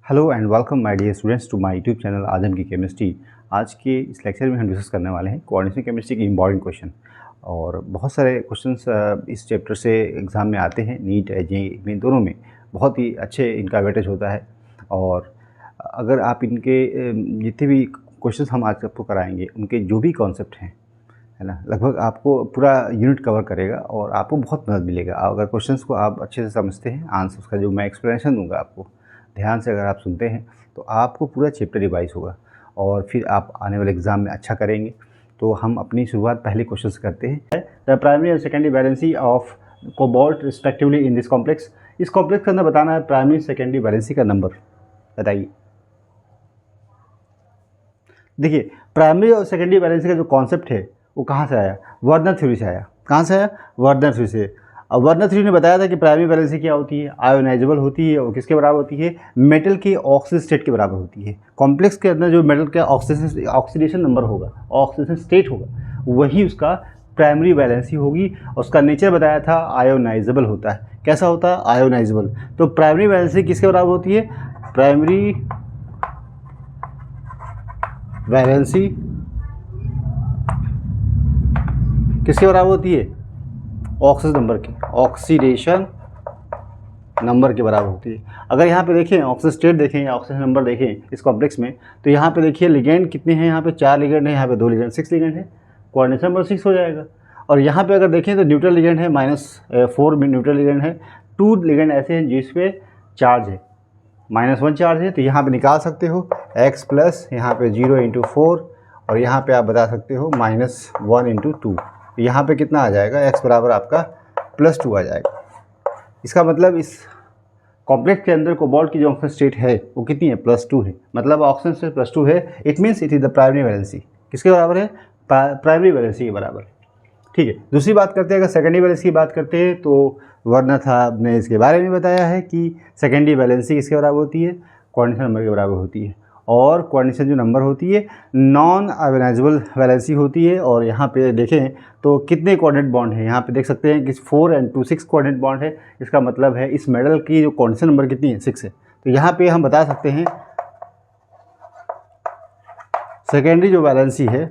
Hello and welcome my dear students to my YouTube channel Azam की chemistry. आज के इस लेक्चर में हम डिस्कस करने वाले हैं कोऑर्डिनेशन केमिस्ट्री के इंपॉर्टेंट क्वेश्चन। और बहुत सारे क्वेश्चंस इस चैप्टर से एग्ज़ाम में आते हैं, नीट जेईई में दोनों में बहुत ही अच्छे इनका वेटेज होता है। और अगर आप इनके जितने भी क्वेश्चंस हम आज आपको कराएंगे उनके जो भी कॉन्सेप्ट हैं, है ना, लगभग आपको पूरा यूनिट कवर करेगा और आपको बहुत मदद मिलेगा। अगर क्वेश्चंस को आप अच्छे से समझते हैं, आंसर्स का जो मैं एक्सप्लेनेशन दूंगा आपको ध्यान से अगर आप सुनते हैं तो आपको पूरा चैप्टर रिवाइज होगा और फिर आप आने वाले एग्ज़ाम में अच्छा करेंगे। तो हम अपनी शुरुआत पहले क्वेश्चन से करते हैं। The primary and secondary valency of cobalt respectively in this complex. इस कॉम्प्लेक्स के अंदर बताना है प्राइमरी सेकेंडरी वैलेंसी का नंबर, बताइए। देखिए, प्राइमरी और सेकेंडरी वैलेंसी का जो कॉन्सेप्ट है वो कहाँ से आया? वर्नर थ्योरी से आया। कहाँ से आया? वर्नर थ्योरी से। अब वर्नर थ्योरी ने बताया था कि प्राइमरी वैलेंसी क्या होती है? आयोनाइजेबल होती है और किसके बराबर होती है? मेटल के ऑक्सीजन स्टेट के बराबर होती है। कॉम्प्लेक्स के अंदर जो मेटल का ऑक्सीडेशन नंबर होगा, ऑक्सीजन स्टेट होगा, वही उसका प्राइमरी वैलेंसी होगी। उसका नेचर बताया था आयोनाइजेबल होता है। कैसा होता है? आयोनाइजेबल। तो प्राइमरी वैलेंसी किसके बराबर होती है? प्राइमरी वैलेंसी किसके बराबर होती है? ऑक्सीजन नंबर के, ऑक्सीडेशन नंबर के बराबर होती है। अगर यहाँ पे देखें ऑक्सीजन स्टेट देखें या ऑक्सीजन नंबर देखें इस कॉम्प्लेक्स में, तो यहाँ पे देखिए लिगेंड कितने हैं? यहाँ पे 4 लिगेंड है, यहाँ पे 2 लिगेंड, 6 लिगेंड है। कोऑर्डिनेशन नंबर 6 हो जाएगा। और यहाँ पे अगर देखें तो न्यूट्रल लिगेंड है, -4 में न्यूट्रल लिगेंड है। 2 लिगेंड ऐसे हैं जिस पे चार्ज है, -1 चार्ज है। तो यहाँ पे निकाल सकते हो x प्लस यहाँ पे 0 × 4 और यहाँ पे आप बता सकते हो -1 × 2। यहाँ पे कितना आ जाएगा? x बराबर आपका +2 आ जाएगा। इसका मतलब इस कॉम्प्लेक्स के अंदर कोबाल्ट की जो ऑक्सीजन स्टेट है वो कितनी है? +2 है। मतलब ऑक्सीजन स्टेट +2 है। It means it is the primary valency. किसके बराबर है? प्राइमरी वैलेंसी के बराबर। ठीक है। दूसरी बात करते हैं, अगर सेकेंडरी वैलेंसी की बात करते हैं तो वर्नर साहब ने इसके बारे में बताया है कि सेकेंडरी वैलेंसी किसके बराबर होती है? कोऑर्डिनेशन नंबर के बराबर होती है। और कोऑर्डिनेशन जो नंबर होती है नॉन आयोनाइजेबल वैलेंसी होती है। और यहाँ पे देखें तो कितने कोऑर्डिनेट बॉन्ड हैं? यहाँ पे देख सकते हैं कि 4 and 2 6 कोऑर्डिनेट बॉन्ड है। इसका मतलब है इस मेटल की जो कोऑर्डिनेशन नंबर कितनी है? 6 है। तो यहाँ पे हम बता सकते हैं सेकेंडरी जो वैलेंसी है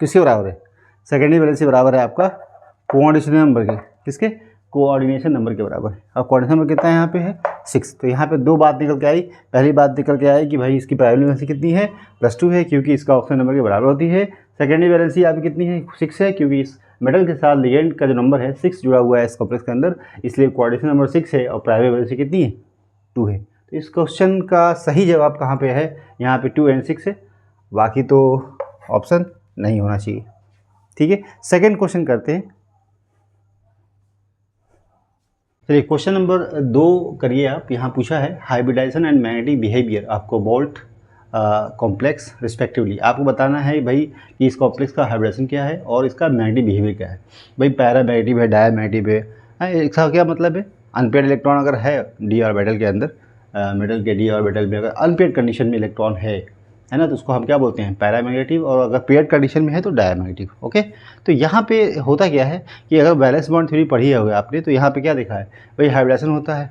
किसके बराबर है? सेकेंडरी वैलेंसी बराबर है आपका कोऑर्डिनेशन नंबर के। किसके? कोऑर्डिनेशन नंबर के बराबर है। और कोऑर्डिनेशन नंबर कितना यहाँ पे है? 6। तो यहाँ पे 2 बात निकल के आई। पहली बात निकल के आई कि भाई इसकी प्राइमरी वैलेंसी कितनी है? +2 है, क्योंकि इसका ऑक्सीजन नंबर के बराबर होती है। सेकेंडरी वैलेंसी आपकी कितनी है? 6 है, क्योंकि इस मेटल के साथ लिगेंड का जो नंबर है 6 जुड़ा हुआ है इस कॉम्प्लेक्स के अंदर, इसलिए कोऑर्डिनेशन नंबर 6 है। और प्राइमरी वैलेंसी कितनी है? 2 है। तो इस क्वेश्चन का सही जवाब कहाँ पे है? यहाँ पे 2 and 6 है, बाकी तो ऑप्शन नहीं होना चाहिए। ठीक है। सेकेंड क्वेश्चन करते हैं। चलिए क्वेश्चन नंबर 2 करिए आप। यहाँ पूछा है hybridization and magnetic behaviour of cobalt complex respectively. आपको बताना है भाई कि इस कॉम्प्लेक्स का हाइब्रिडाइजेशन क्या है और इसका मैग्नेटिक बिहेवियर क्या है। भाई पैरामैग्नेटिक है, डायमैग्नेटिक है। इसका क्या मतलब है? अनपेयर्ड इलेक्ट्रॉन अगर है डी ऑर्बिटल के अंदर, मेटल के डी ऑर्बिटल में अगर अनपेयर्ड कंडीशन में इलेक्ट्रॉन है ना, तो उसको हम क्या बोलते हैं? पैरामैग्नेटिक। और अगर पेयर्ड कंडीशन में है तो डायमैग्नेटिक। ओके। तो यहाँ पे होता क्या है कि अगर वैलेंस बॉन्ड थ्योरी पढ़ी है आपने, तो यहाँ पे क्या देखा है? भाई हाइब्रिडाइजेशन होता है,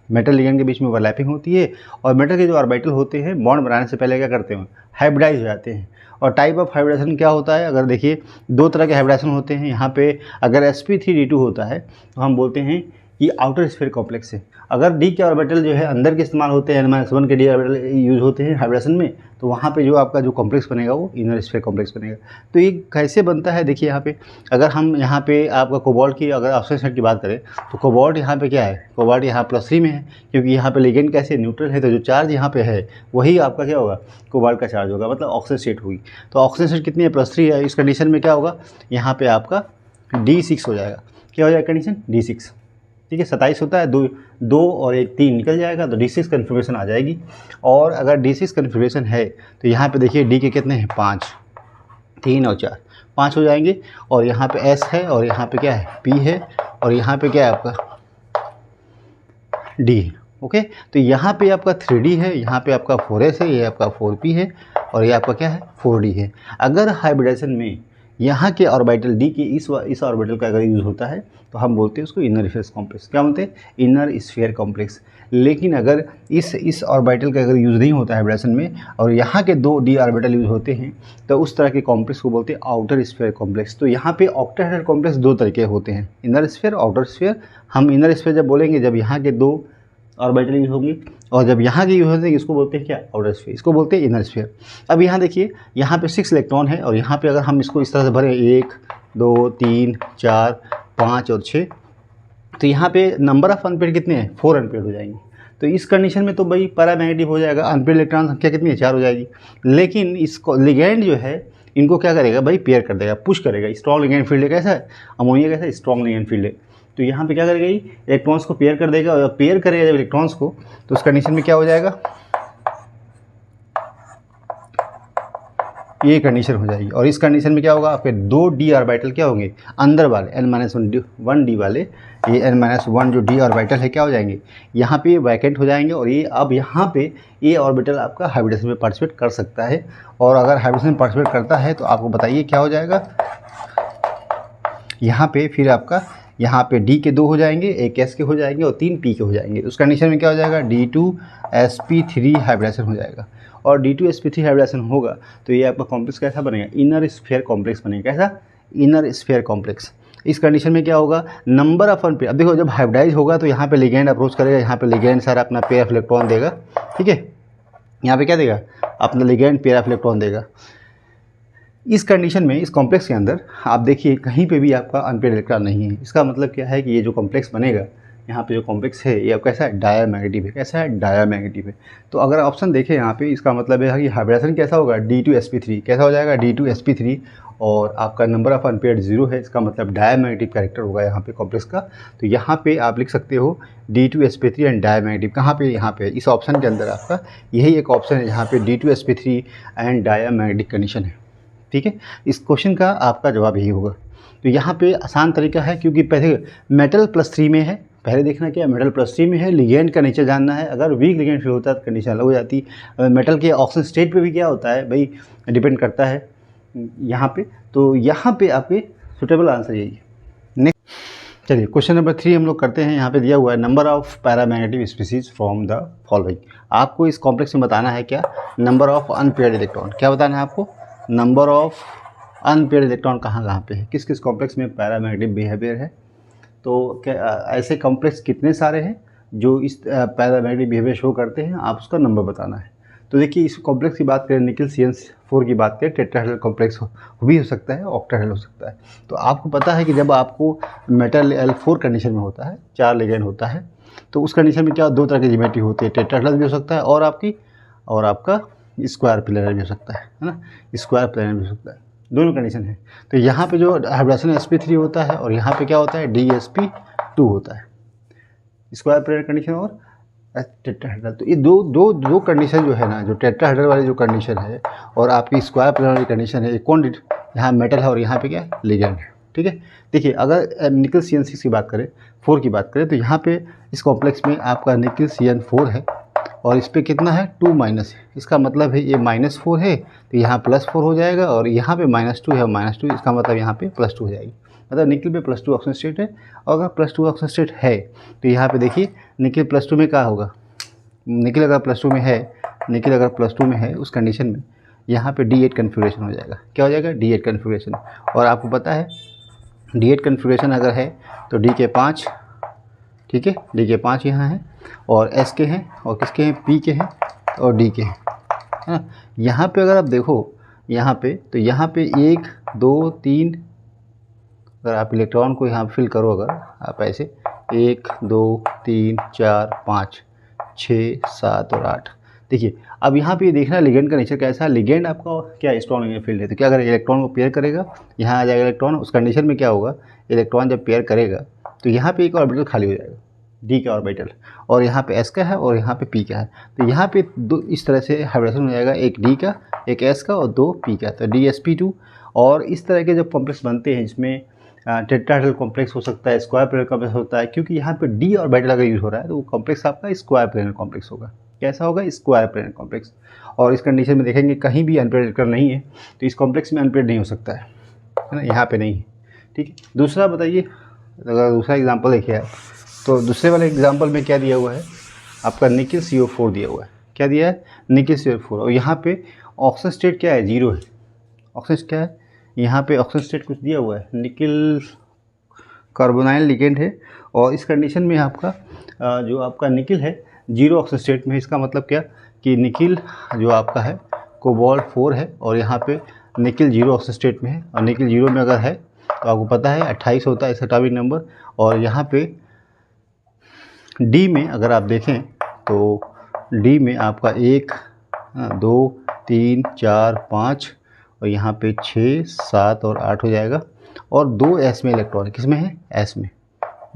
मेटल लिगेंड के बीच में ओवरलैपिंग होती है और मेटल के जो ऑर्बिटल होते हैं बॉन्ड बनाने से पहले क्या करते हैं? हाइब्रिडाइज हो जाते हैं। और टाइप ऑफ हाइब्रिडाइजेशन क्या होता है? अगर देखिए 2 तरह के हाइब्रिडाइजेशन होते हैं। यहाँ पे अगर sp3d2 होता है तो हम बोलते हैं कि आउटर स्फीयर कॉम्प्लेक्स है। अगर डी के ऑर्बिटल जो है अंदर के इस्तेमाल होते हैं, -1 के डी ऑर्बिटल यूज़ होते हैं हाइब्रिडेशन में, तो वहाँ पे जो आपका जो कॉम्प्लेक्स बनेगा वो इनर स्फीयर कॉम्प्लेक्स बनेगा। तो ये कैसे बनता है? देखिए यहाँ पे अगर हम यहाँ पे आपका कोबाल्ट की अगर ऑक्सीजन स्टेट की बात करें तो कोबाल्ट यहाँ पे क्या है? कोबाल्ट यहाँ +3 में है, क्योंकि यहाँ पे लिगेंड कैसे? न्यूट्रल है। तो जो चार्ज यहाँ पे है वही आपका क्या होगा? कोबाल्ट का चार्ज होगा, मतलब ऑक्सीजन स्टेट होगी। तो ऑक्सीजन स्टेट कितनी है? +3 है। इस कंडीशन में क्या होगा? यहाँ पे आपका D6 हो जाएगा। क्या हो जाएगा कंडीशन? D6। ठीक है। 27 होता है, 2 और 1 3 निकल जाएगा, तो D6 कन्फिग्रेशन आ जाएगी। और अगर D6 कन्फिग्रेशन है तो यहाँ पे देखिए D के कितने हैं? 5, 3 और 4, 5 हो जाएंगे। और यहाँ पे S है और यहाँ पे क्या है? P है और यहाँ पे क्या है आपका? D है। ओके। तो यहाँ पे आपका 3D है, यहाँ पे आपका 4S है, ये आपका 4P है और ये आपका क्या है? 4D है। अगर हाइब्रिडाइजेशन में यहाँ के ऑर्बिटल डी के इस ऑर्बिटल का अगर यूज़ होता है तो हम बोलते हैं उसको इनर स्फीयर कॉम्प्लेक्स। क्या बोलते हैं? Inner sphere complex. लेकिन अगर इस ऑर्बिटल का अगर यूज़ नहीं होता है हाइब्रिडेशन में और यहाँ के 2 डी ऑर्बिटल यूज़ होते हैं तो उस तरह के कॉम्प्लेक्स को बोलते हैं आउटर स्फीयर कॉम्प्लेक्स। तो यहाँ पे ऑक्टाहेड्रल कॉम्प्लेक्स 2 तरह के होते हैं, इनर स्फीयर, आउटर स्फीयर। हम इनर स्फीयर जब बोलेंगे जब यहाँ के 2 ऑर्बिटल यूज होंगी, और जब यहाँ की यूज होते हैं इसको बोलते हैं क्या? Outer sphere. इसको बोलते हैं इनर स्फीयर। अब यहाँ देखिए, यहाँ पे 6 इलेक्ट्रॉन है और यहाँ पे अगर हम इसको इस तरह से भरें 1 2 3 4 5 और 6, तो यहाँ पे नंबर ऑफ अनपेयर्ड कितने हैं? 4 अनपेयर्ड हो जाएंगे। तो इस कंडीशन में तो भाई पैरामैग्नेटिक हो जाएगा, अनपेयर्ड इलेक्ट्रॉन संख्या कितनी है? 4 हो जाएगी। लेकिन इसको लिगैंड जो है इनको क्या करेगा भाई? पेयर कर देगा, पुश करेगा। स्ट्रॉन्ग लिगैंड फील्ड है, कैसा है? अमोनिया कैसा है? स्ट्रॉन्ग लिगैंड फील्ड है। तो यहाँ पे क्या करेगा? इलेक्ट्रॉन्स को पेयर कर देगा, और पेयर करेगा जब इलेक्ट्रॉन्स को तो उस कंडीशन में क्या हो जाएगा? ये कंडीशन हो जाएगी। और इस कंडीशन में क्या होगा? आपके 2 डी ऑर्बिटल क्या होंगे? अंदर वाले n-1 डी वाले, ये n-1 जो डी ऑर्बिटल है क्या हो जाएंगे? यहाँ पे वैकेंट हो जाएंगे। और ये अब यहाँ पे ये ऑर्बिटल आपका हाइब्रिडेशन में पार्टिसिपेट कर सकता है। और अगर हाइब्रिडेशन में पार्टिसिपेट करता है तो आपको बताइए क्या हो जाएगा? यहाँ पे फिर आपका यहाँ पे डी के 2 हो जाएंगे, एक एस के हो जाएंगे और 3 पी के हो जाएंगे। उस कंडीशन में क्या हो जाएगा? D2sp3 हाइब्रिडेशन हो जाएगा। और D2sp3 हाइब्रिडेशन होगा तो ये आपका कॉम्प्लेक्स कैसा बनेगा? इनर स्फीयर कॉम्प्लेक्स बनेगा। कैसा? Inner sphere complex. इस कंडीशन में क्या होगा? नंबर ऑफ अनपेयर, अब देखो जब हाइब्रिडाइज होगा तो यहाँ पे लिगैंड अप्रोच करेगा, यहाँ पे लिगैंड सारा अपना पेयर ऑफ इलेक्ट्रॉन देगा, ठीक है। यहाँ पे क्या देगा? अपना लिगैंड पेयर ऑफ इलेक्ट्रॉन देगा। इस कंडीशन में इस कॉम्प्लेक्स के अंदर आप देखिए कहीं पे भी आपका अनपेयर्ड इलेक्ट्रॉन नहीं है। इसका मतलब क्या है कि ये जो कॉम्प्लेक्स बनेगा, यहाँ पे जो कॉम्प्लेक्स है ये कैसा है? डायमैग्नेटिक है। कैसा है? डायमैग्नेटिक है। तो अगर ऑप्शन देखें यहाँ पे, इसका मतलब है कि हाइब्रिडेशन कैसा होगा? D2sp3 कैसा हो जाएगा? D2sp3। और आपका नंबर ऑफ अनपेयर्ड 0 है, इसका मतलब डायमैग्नेटिक कैरेक्टर होगा यहाँ पे कॉम्प्लेक्स का। तो यहाँ पे आप लिख सकते हो D2sp3 एंड डायमैग्नेटिक। कहाँ पे? यहाँ पे इस ऑप्शन के अंदर आपका यही एक ऑप्शन है जहाँ पे D2sp3 एंड डायमैग्नेटिक कंडीशन है, ठीक है। इस क्वेश्चन का आपका जवाब यही होगा। तो यहाँ पे आसान तरीका है, क्योंकि पहले मेटल +3 में है, पहले देखना क्या मेटल +3 में है, लिगेंड का नेचर जानना है। अगर वीक लिगेंड फील होता है तो कंडीशन अलग हो जाती। मेटल के ऑक्सीजन स्टेट पे भी क्या होता है भाई? डिपेंड करता है यहाँ पे। तो यहाँ पे आपके सुटेबल आंसर यही है। नेक्स्ट चलिए क्वेश्चन नंबर 3 हम लोग करते हैं। यहाँ पे दिया हुआ है number of paramagnetic species from the following. आपको इस कॉम्प्लेक्स में बताना है क्या? Number of unpaired electron. क्या बताना है आपको? नंबर ऑफ अनपेयर्ड इलेक्ट्रॉन कहाँ कहाँ पे है, किस किस कॉम्प्लेक्स में पैरामैग्नेटिक बिहेवियर है। तो क्या ऐसे कॉम्प्लेक्स कितने सारे हैं जो इस पैरामैग्नेटिक बिहेवियर शो करते हैं, आप उसका नंबर बताना है। तो देखिए इस कॉम्प्लेक्स की बात करें, निकल CN4 की बात करें, टेट्राहेड्रल कॉम्प्लेक्स भी हो सकता है, ऑक्टाहेड्रल हो सकता है। तो आपको पता है कि जब आपको मेटल L4 कंडीशन में होता है, 4 लिगैंड होता है, तो उस कंडीशन में क्या 2 तरह की ज्योमेट्री होती है, टेट्राहेड्रल भी हो सकता है और आपका स्क्वायर प्लेनर भी हो सकता है ना, स्क्वायर प्लेनर भी हो सकता है, दोनों कंडीशन है। तो यहाँ पे जो हाइब्रिडेशन sp3 होता है और यहाँ पे क्या होता है? DsP2 होता है, स्क्वायर प्लेनर कंडीशन और टेट्राहेड्रल। तो ये दो कंडीशन जो है ना, जो टेट्राहेड्रल वाली जो कंडीशन है और आपकी स्क्वायर प्लेनर वाली कंडीशन है, ये कौन? यहाँ मेटल है और यहाँ पे क्या है? लिगैंड है, ठीक है। देखिए अगर निकल CN6 की बात करें, 4 की बात करें, तो यहाँ पे इस कॉम्प्लेक्स में आपका निकल CN4 है और इस पर कितना है? 2 माइनस है। इसका मतलब है ये -4 है तो यहाँ +4 हो जाएगा, और यहाँ पे -2 है, -2, इसका मतलब यहाँ पे +2 हो जाएगी। मतलब निकल पे +2 ऑक्सीजन स्टेट है, और अगर +2 ऑक्सीजन स्टेट है तो यहाँ पे देखिए निकल +2 में क्या होगा? निकल अगर +2 में है, निकल अगर +2 में है उस कंडीशन में यहाँ पे D8 कन्फिग्रेशन हो जाएगा। क्या हो जाएगा? D8 configuration. और आपको पता है D8 कन्फिग्रेशन अगर है तो D के 5, ठीक है, D के 5 यहाँ है और S के हैं और किसके हैं? P के हैं और D के हैं, है ना। यहाँ पे अगर आप देखो यहाँ पे, तो यहाँ पे 1 2 3, अगर आप इलेक्ट्रॉन को यहाँ फिल करो, अगर आप ऐसे 1 2 3 4 5 6 7 और 8, देखिए अब यहाँ पे देखना लिगेंड का नेचर कैसा है। लिगेंड आपका क्या? स्ट्रॉन्ग लिगेंड फील्ड है, तो क्या करेगा? इलेक्ट्रॉन को पेयर करेगा, यहाँ आ जाएगा इलेक्ट्रॉन। उस कंडीशन में क्या होगा? इलेक्ट्रॉन जब पेयर करेगा तो यहाँ पे एक ऑर्बिटल खाली हो जाएगा, D का ऑर्बिटल, और यहाँ पे S का है और यहाँ पे P का है। तो यहाँ पे 2 इस तरह से हाइब्रिडेशन हो जाएगा, एक D का, एक S का और 2 P का, तो DsP2। और इस तरह के जब कॉम्प्लेक्स बनते हैं जिसमें टेट्राहेड्रल कॉम्प्लेक्स हो सकता है, स्क्वायर प्लेनर कॉम्प्लेक्स होता है, क्योंकि यहाँ पे D ऑर्बिटल अगर यूज हो रहा है तो वो कॉम्प्लेक्स आपका स्क्वायर प्लेनर कॉम्प्लेक्स होगा। कैसा होगा? Square planar complex. और इस कंडीशन में देखेंगे कहीं भी अनपेयर्ड इलेक्ट्रॉन नहीं है, तो इस कॉम्प्लेक्स में अनपेयर्ड नहीं हो सकता है। है ना, यहाँ पे नहीं है। ठीक है, दूसरा बताइए, अगर दूसरा एग्जांपल देखिए आप, तो दूसरे वाले एग्जांपल में क्या दिया हुआ है आपका, निकिल CO4 दिया हुआ है। क्या दिया है, निकिल CO4, और यहाँ पे ऑक्सीजन स्टेट क्या है, 0 है। ऑक्सीजन क्या है, यहाँ पे ऑक्सीजन स्टेट कुछ दिया हुआ है, निकिल कार्बोनाइल लिगेंड है, और इस कंडीशन में आपका जो आपका निकिल है 0 ऑक्सीजन स्टेट में। इसका मतलब क्या कि निकिल जो आपका है कोबाल्ट 4 है, और यहाँ पे निकिल 0 ऑक्सीजन स्टेट में है, और निकिल 0 में अगर है तो आपको पता है 28 होता है इसका एटॉमिक नंबर। और यहाँ पे डी में अगर आप देखें तो डी में आपका 1 2 3 4 5 और यहाँ पे 6 7 और 8 हो जाएगा। और 2 एस में इलेक्ट्रॉन है, किस में है, एस में।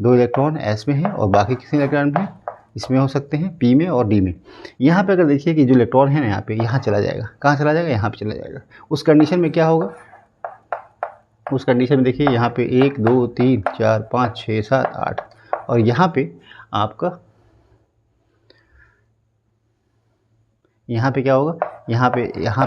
2 इलेक्ट्रॉन एस में है, और बाकी किस इलेक्ट्रॉन में, इसमें हो सकते हैं पी में और डी में। यहाँ पे अगर देखिए कि जो इलेक्ट्रॉन है ना, यहाँ पे यहाँ चला जाएगा, कहाँ चला जाएगा, यहाँ पे चला जाएगा। उस कंडीशन में क्या होगा, उस कंडीशन में देखिए यहाँ पे 1 2 3 4 5 6 7 8, और यहाँ पे आपका क्या होगा, यहाँ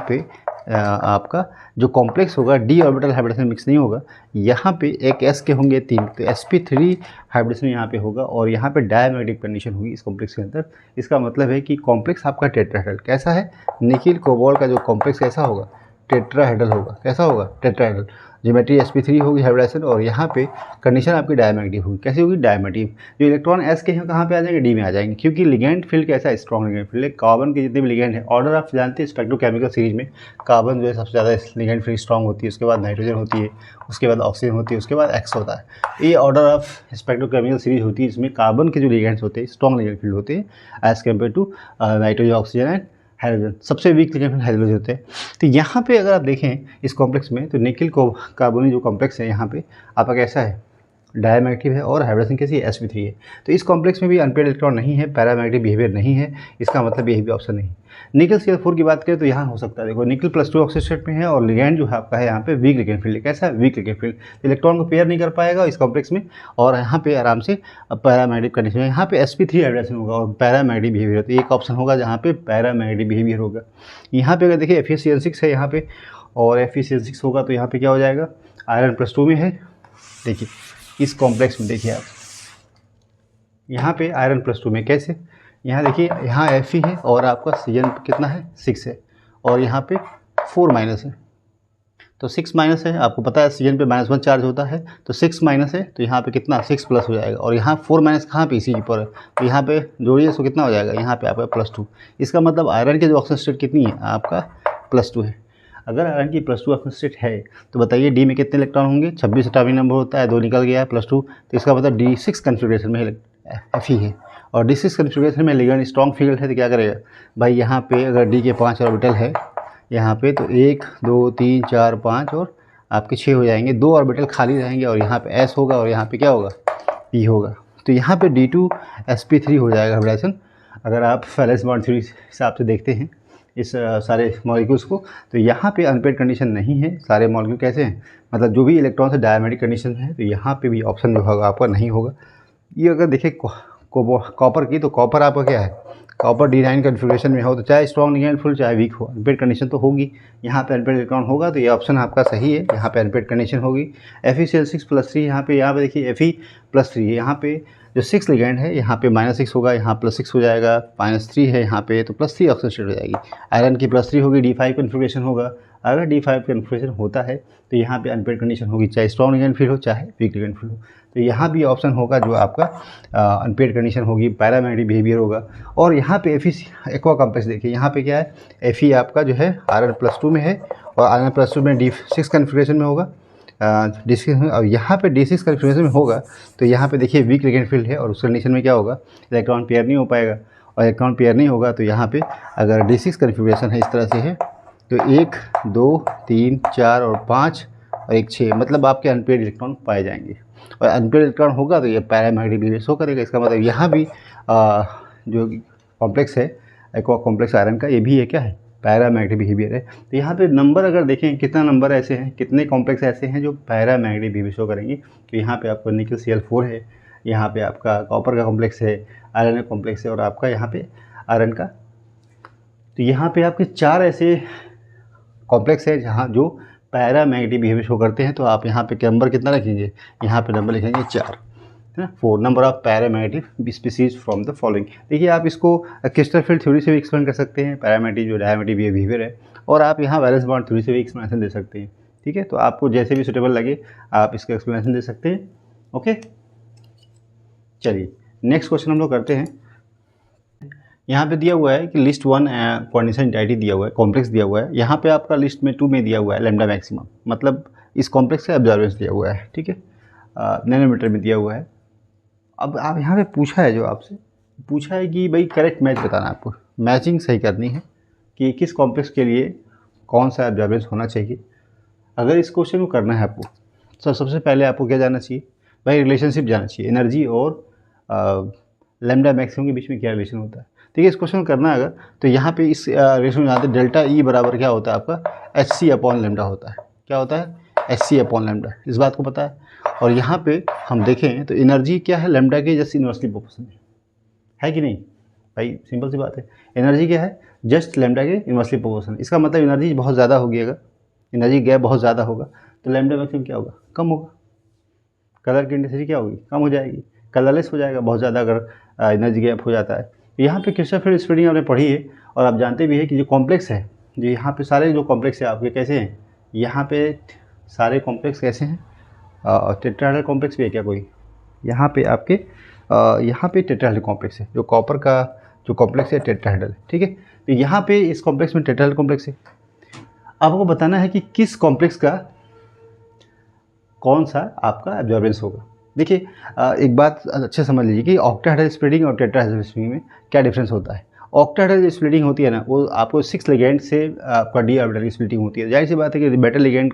पे आपका जो कॉम्प्लेक्स होगा डी ऑर्बिटल हाइब्रिडेशन मिक्स नहीं होगा। यहाँ पे एक एस के होंगे 3, तो sp3 हाइब्रिडेशन यहाँ पे होगा, और यहाँ पे डायमैग्नेटिक कंडीशन होगी इस कॉम्प्लेक्स के अंदर। इसका मतलब है कि कॉम्प्लेक्स आपका टेट्राहेड्रल कैसा है, निकिल कोबाल्ट का जो कॉम्प्लेक्स कैसा होगा, टेट्राहेड्रल होगा। कैसा होगा, टेट्राहेड्रल। ज्योमेट्री sp3 होगी हाइब्रिडेशन, और यहाँ पे कंडीशन आपकी डायमैग्नेटिक होगी। कैसी होगी, डायमैग्नेटिक। जो इलेक्ट्रॉन एस के हैं कहाँ पे आ जाएंगे, डी में आ जाएंगे, क्योंकि लिगेंड फील्ड कैसा है, स्ट्रॉन्ग लिगेंड फील्ड है। कार्बन के जितने भी लिगेंड है, ऑर्डर आप जानते हैं स्पेक्ट्रोकेमिकल सीरीज में, कार्बन जो है सबसे ज़्यादा लिगेंड फील्ड स्ट्रॉन्ग होती है, उसके बाद नाइट्रोजन होती है, उसके बाद ऑक्सीजन होती है, उसके बाद एक्स होता है। ये ऑर्डर ऑफ स्पेक्ट्रोकेमिकल सीरीज होती है। इसमें कार्बन के जो लिगेंड्स होते हैं स्ट्रॉन्ग लिगेंड फील्ड होते हैं as compared to nitrogen, oxygen and hydrogen. सबसे वीक लिगेंड हाइड्रोजन होते हैं। तो यहाँ पे अगर आप देखें इस कॉम्प्लेक्स में, तो निकिल को कार्बोनिक जो कॉम्प्लेक्स है यहाँ पे आपका कैसा है, डायमैग्नेटिक है, और हाइब्रिडेशन कैसी है, sp3 है। तो इस कॉम्प्लेक्स में भी अनपेयर्ड इलेक्ट्रॉन नहीं है, पैरामैग्नेटिक बिहेवियर नहीं है, इसका मतलब यही भी ऑप्शन नहीं। निकिल CO4 की बात करें तो यहाँ हो सकता है, देखो निकिल +2 ऑक्सीजन स्टेट में है, और लिगेंड जो है आपका है यहाँ पे वीक लिगेंड फील्ड। कैसा है, वीक लिगेंड फील्ड, इलेक्ट्रॉन को पेयर नहीं कर पाएगा इस कॉम्प्लेक्स में, और यहाँ पे आराम से पैरामैग्नेटिक कंडीशन में यहाँ पे sp3 हाइब्रिडेशन होगा और पैरामैग्नेटिक बिहेवियर। तो एक ऑप्शन होगा जहाँ पे पैरामैग्नेटिक बिहेवियर होगा। यहाँ पे अगर देखिए FeCl6 है यहाँ पे, और FeCl6 होगा तो यहाँ पे क्या हो जाएगा, आयरन +2 में है। देखिए इस कॉम्प्लेक्स में देखिए आप, यहाँ पे आयरन +2 में कैसे, यहाँ देखिए यहाँ Fe है, और आपका Cn कितना है, 6 है, और यहाँ पे 4 माइनस है, तो 6 माइनस है। आपको पता है Cn पे -1 चार्ज होता है, तो 6 माइनस है, तो यहाँ पे कितना 6 प्लस हो जाएगा, और यहाँ 4 माइनस कहाँ पे, इसी पर है, तो यहाँ पे जोड़िए तो कितना हो जाएगा, यहाँ पे आपका +2। इसका मतलब आयरन के जो ऑक्सीजन स्टेट कितनी है, आपका +2 है। अगर आयरन की +2 ऑक्सीजन स्टेट है तो बताइए डी में कितने इलेक्ट्रॉन होंगे, 26 एटॉमिक नंबर होता है, 2 निकल गया है +2, तो इसका मतलब D6 कन्फिग्रेशन में Fe है, और D6 कन्फिग्रेशन में लिगेंड स्ट्रॉन्ग फील्ड है, तो क्या करेगा भाई, यहाँ पे अगर डी के 5 ऑर्बिटल है यहाँ पे, तो 1 2 3 4 5 और आपके 6 हो जाएंगे, 2 ऑर्बिटल खाली रहेंगे, और यहाँ पे S होगा, और यहाँ पे क्या होगा, P होगा। तो यहाँ पे D2 sp3 हो जाएगा हाइब्रिडेशन। अगर आप वैलेंस बॉन्ड थ्योरी हिसाब से देखते हैं इस सारे मॉलिक्यूल्स को, तो यहाँ पे अनपेयर्ड कंडीशन नहीं है। सारे मॉलिक्यूल कैसे हैं, मतलब जो भी इलेक्ट्रॉन से डायमैग्नेटिक कंडीशन है, तो यहाँ पे भी ऑप्शन जो होगा आपका नहीं होगा। ये अगर देखें कॉपर की, तो कॉपर आपका क्या है, कॉपर D9 कन्फिग्रेशन में हो, तो चाहे स्ट्रॉन्ग लिगेंड फुल चाहे वीक हो, अनपेयर्ड कंडीशन तो होगी। यहाँ पे अनपेयर्ड इलेक्ट्रॉन होगा, तो ये ऑप्शन आपका सही है, यहाँ पे अनपेयर्ड कंडीशन होगी। FeCl6+3 यहाँ पे देखिए Fe+3 यहाँ पे जो 6 लिगेंड है, यहाँ पे -6 होगा, यहाँ +6 हो जाएगा, -3 है यहाँ पे, तो +3 ऑक्सीजन स्टेट हो जाएगी। आयरन की +3 होगी, D5 कन्फिग्रेशन होगा। अगर D5 कन्फिग्रेशन होता है तो यहाँ पे अनपेयर्ड कंडीशन होगी, चाहे स्ट्रॉन्ग लिगेंड फील्ड हो चाहे वीक लिगेंड फील्ड हो। तो यहाँ भी ऑप्शन होगा जो आपका अनपेयर्ड कंडीशन होगी, पैरामैग्नेटिक बिहेवियर होगा। और यहाँ पे Fe एक्वा कॉम्प्लेक्स देखिए, यहाँ पे क्या है, Fe आपका जो है आयरन +2 में है, और आयरन +2 में D6 कन्फिग्रेशन में होगा, D6 में, और यहाँ पे D6 कन्फिग्रेशन में होगा, तो यहाँ पे देखिए वीक लिगेंड फील्ड है, और उस कंडीशन में क्या होगा, इलेक्ट्रॉन पेयर नहीं हो पाएगा, और इलेक्ट्रॉन पेयर नहीं होगा, तो यहाँ पे अगर D6 कन्फिग्रेशन है इस तरह से है, तो 1 2 3 4 और 5 और 1 6, मतलब आपके अनपेयर्ड इलेक्ट्रॉन पाए जाएंगे। और अनपेयर्ड इलेक्ट्रॉन होगा तो ये पैरामैग्नेटिक बिहेवियर शो करेगा। इसका मतलब यहाँ भी जो कॉम्प्लेक्स है एक्वा कॉम्प्लेक्स आयरन का, ये भी है क्या है, पैरामैग्नेटिक बिहेवियर है। तो यहाँ पे नंबर अगर देखें कितना नंबर ऐसे हैं, कितने कॉम्प्लेक्स ऐसे हैं जो पैरामैग्नेटिक बिहेवियर शो करेंगे, तो यहाँ पे आपको निकिल Cl4 है, यहाँ पे आपका कॉपर का कॉम्प्लेक्स है, आयरन का कॉम्प्लेक्स है, और आपका यहाँ पे आयरन का। तो यहाँ पे आपके 4 ऐसे कॉम्प्लेक्स है जहाँ जो पैरामैग्नेटिक बिहेवियर शो करते हैं, तो आप यहाँ पे नंबर कितना रखेंगे, यहाँ पे नंबर लिखेंगे 4, है ना। 4 number of paramagnetic species from the following. देखिए आप इसको क्रिस्टल फील्ड थ्योरी से भी एक्सप्लेन कर सकते हैं, पैरामैग्नेटिक जो डायमैग्नेटिक बिहेवियर है, और आप यहाँ वैलेंस बॉन्ड थ्योरी से भी एक्सप्लेनेशन दे सकते हैं, ठीक है। तो आपको जैसे भी सुटेबल लगे आप इसका एक्सप्लेनेशन दे सकते हैं, ओके। चलिए नेक्स्ट क्वेश्चन हम लोग करते हैं। यहाँ पे दिया हुआ है कि लिस्ट 1 कोऑर्डिनेशन एंटिटी दिया हुआ है, कॉम्प्लेक्स दिया हुआ है। यहाँ पे आपका लिस्ट में 2 में दिया हुआ है लैम्डा मैक्सिमम, मतलब इस कॉम्प्लेक्स का ऑब्जर्वेंस दिया हुआ है, ठीक है, नैनोमीटर में दिया हुआ है। अब आप यहाँ पे पूछा है, जो आपसे पूछा है कि भाई करेक्ट मैच बताना, आपको मैचिंग सही करनी है कि किस कॉम्प्लेक्स के लिए कौन सा ऑब्जर्वेंस होना चाहिए। अगर इस क्वेश्चन को करना है आपको, तो सबसे पहले आपको क्या जानना चाहिए भाई, रिलेशनशिप जानना चाहिए, एनर्जी और लैम्डा मैक्सिमम के बीच में क्या रिलेशन होता है। ठीक है, इस क्वेश्चन को करना है अगर, तो यहाँ पे इस रिलेशन में जानते हैं डेल्टा ई बराबर क्या होता है आपका, एच सी अपॉन लैम्डा होता है। क्या होता है, एच सी अपॉन लैम्डा, इस बात को पता है। और यहाँ पे हम देखें तो एनर्जी क्या है, लैम्डा के जस्ट इन्वर्सली प्रोपोर्शनल है कि नहीं भाई, सिंपल सी बात है। एनर्जी क्या है, जस्ट लैम्डा के इन्वर्सली प्रोपोर्शनल। इसका मतलब एनर्जी बहुत ज़्यादा होगी, अगर एनर्जी गैप बहुत ज़्यादा होगा तो लैम्डा मैक्सिमम क्या होगा, कम होगा। कलर की इंटेंसिटी क्या होगी, कम हो जाएगी, कलरलेस हो जाएगा बहुत ज़्यादा अगर एनर्जी गैप हो जाता है। यहाँ पे क्रिस्टल फील्ड स्प्लिटिंग आपने पढ़ी है, और आप जानते भी है कि जो कॉम्प्लेक्स है, जो यहाँ पे सारे जो कॉम्प्लेक्स है आपके कैसे हैं, यहाँ पे सारे कॉम्प्लेक्स कैसे हैं, टेट्राहेड्रल कॉम्प्लेक्स भी है क्या कोई, यहाँ पे आपके यहाँ पे टेट्राहेड्रल कॉम्प्लेक्स है, जो कॉपर का जो कॉम्प्लेक्स है टेट्राहेड्रल, ठीक है। तो यहाँ पे इस कॉम्प्लेक्स में टेट्राहेड्रल कॉम्प्लेक्स है। आपको बताना है कि किस कॉम्प्लेक्स का कौन सा आपका ऑब्जर्वेंस होगा। देखिए एक बात अच्छे समझ लीजिए कि ऑक्टाहेड्रल स्प्लिटिंग और टेट्राहेड्रल स्प्लिटिंग में क्या डिफरेंस होता है। ऑक्टाहेड्रल स्प्लिटिंग होती है ना, वो आपको 6 लिगेंड से आपका डी ऑर्बिटल की स्प्लिटिंग होती है। जाहिर सी बात है कि मेटल लिगेंड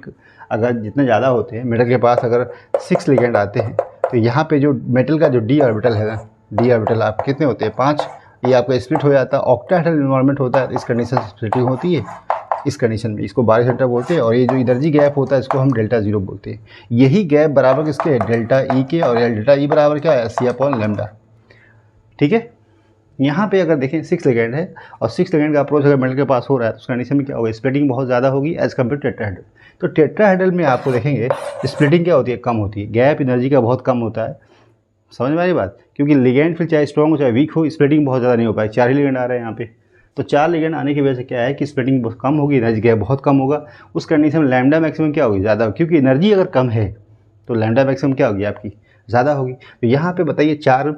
अगर जितने ज़्यादा होते हैं, मेटल के पास अगर 6 लिगेंड आते हैं, तो यहाँ पे जो मेटल का जो डी ऑर्बिटल है ना, डी ऑर्बिटल आप कितने होते हैं, 5, ये आपका स्प्लिट हो जाता है। ऑक्टाहेड्रल इन्वायरमेंट होता है, इस कंडीशन से स्प्लिटिंग होती है। इस कंडीशन में इसको बारिश सेंटर बोलते हैं, और ये जो एनर्जी गैप होता है इसको हम डेल्टा जीरो बोलते हैं। यही गैप बराबर किसके, डेल्टा ई के, और डेल्टा ई बराबर क्या है, सी अपॉन लैम्डा, ठीक है। यहाँ पे अगर देखें 6 लिगेंड है, और 6 लिगेंड का अप्रोच अगर मेटल के पास हो रहा है, तो उस कंडीशन में क्या होगा, स्प्लिटिंग बहुत ज़्यादा होगी एज कम्पेयर टू टेट्राहेड्रल। तो टेट्राहेड्रल में आपको देखेंगे स्प्लिटिंग क्या होती है, कम होती है, गैप एनर्जी का बहुत कम होता है। समझ में आ रही बात, क्योंकि लिगेंड फिर चाहे स्ट्रॉन्ग हो चाहे वीक हो, स्प्लिटिंग बहुत ज़्यादा नहीं हो पाए। 4 ही लिगेंड आ रहे हैं यहाँ पे, तो 4 लिगेंड आने की वजह से क्या है कि स्प्लिटिंग बहुत कम होगी, एनर्जी गैप बहुत कम होगा। उस कंडीशन में लैम्डा मैक्सिमम क्या होगी, ज़्यादा, क्योंकि एनर्जी अगर कम है तो लैम्डा मैक्सिमम क्या होगी आपकी, ज़्यादा होगी। तो यहाँ पे बताइए 4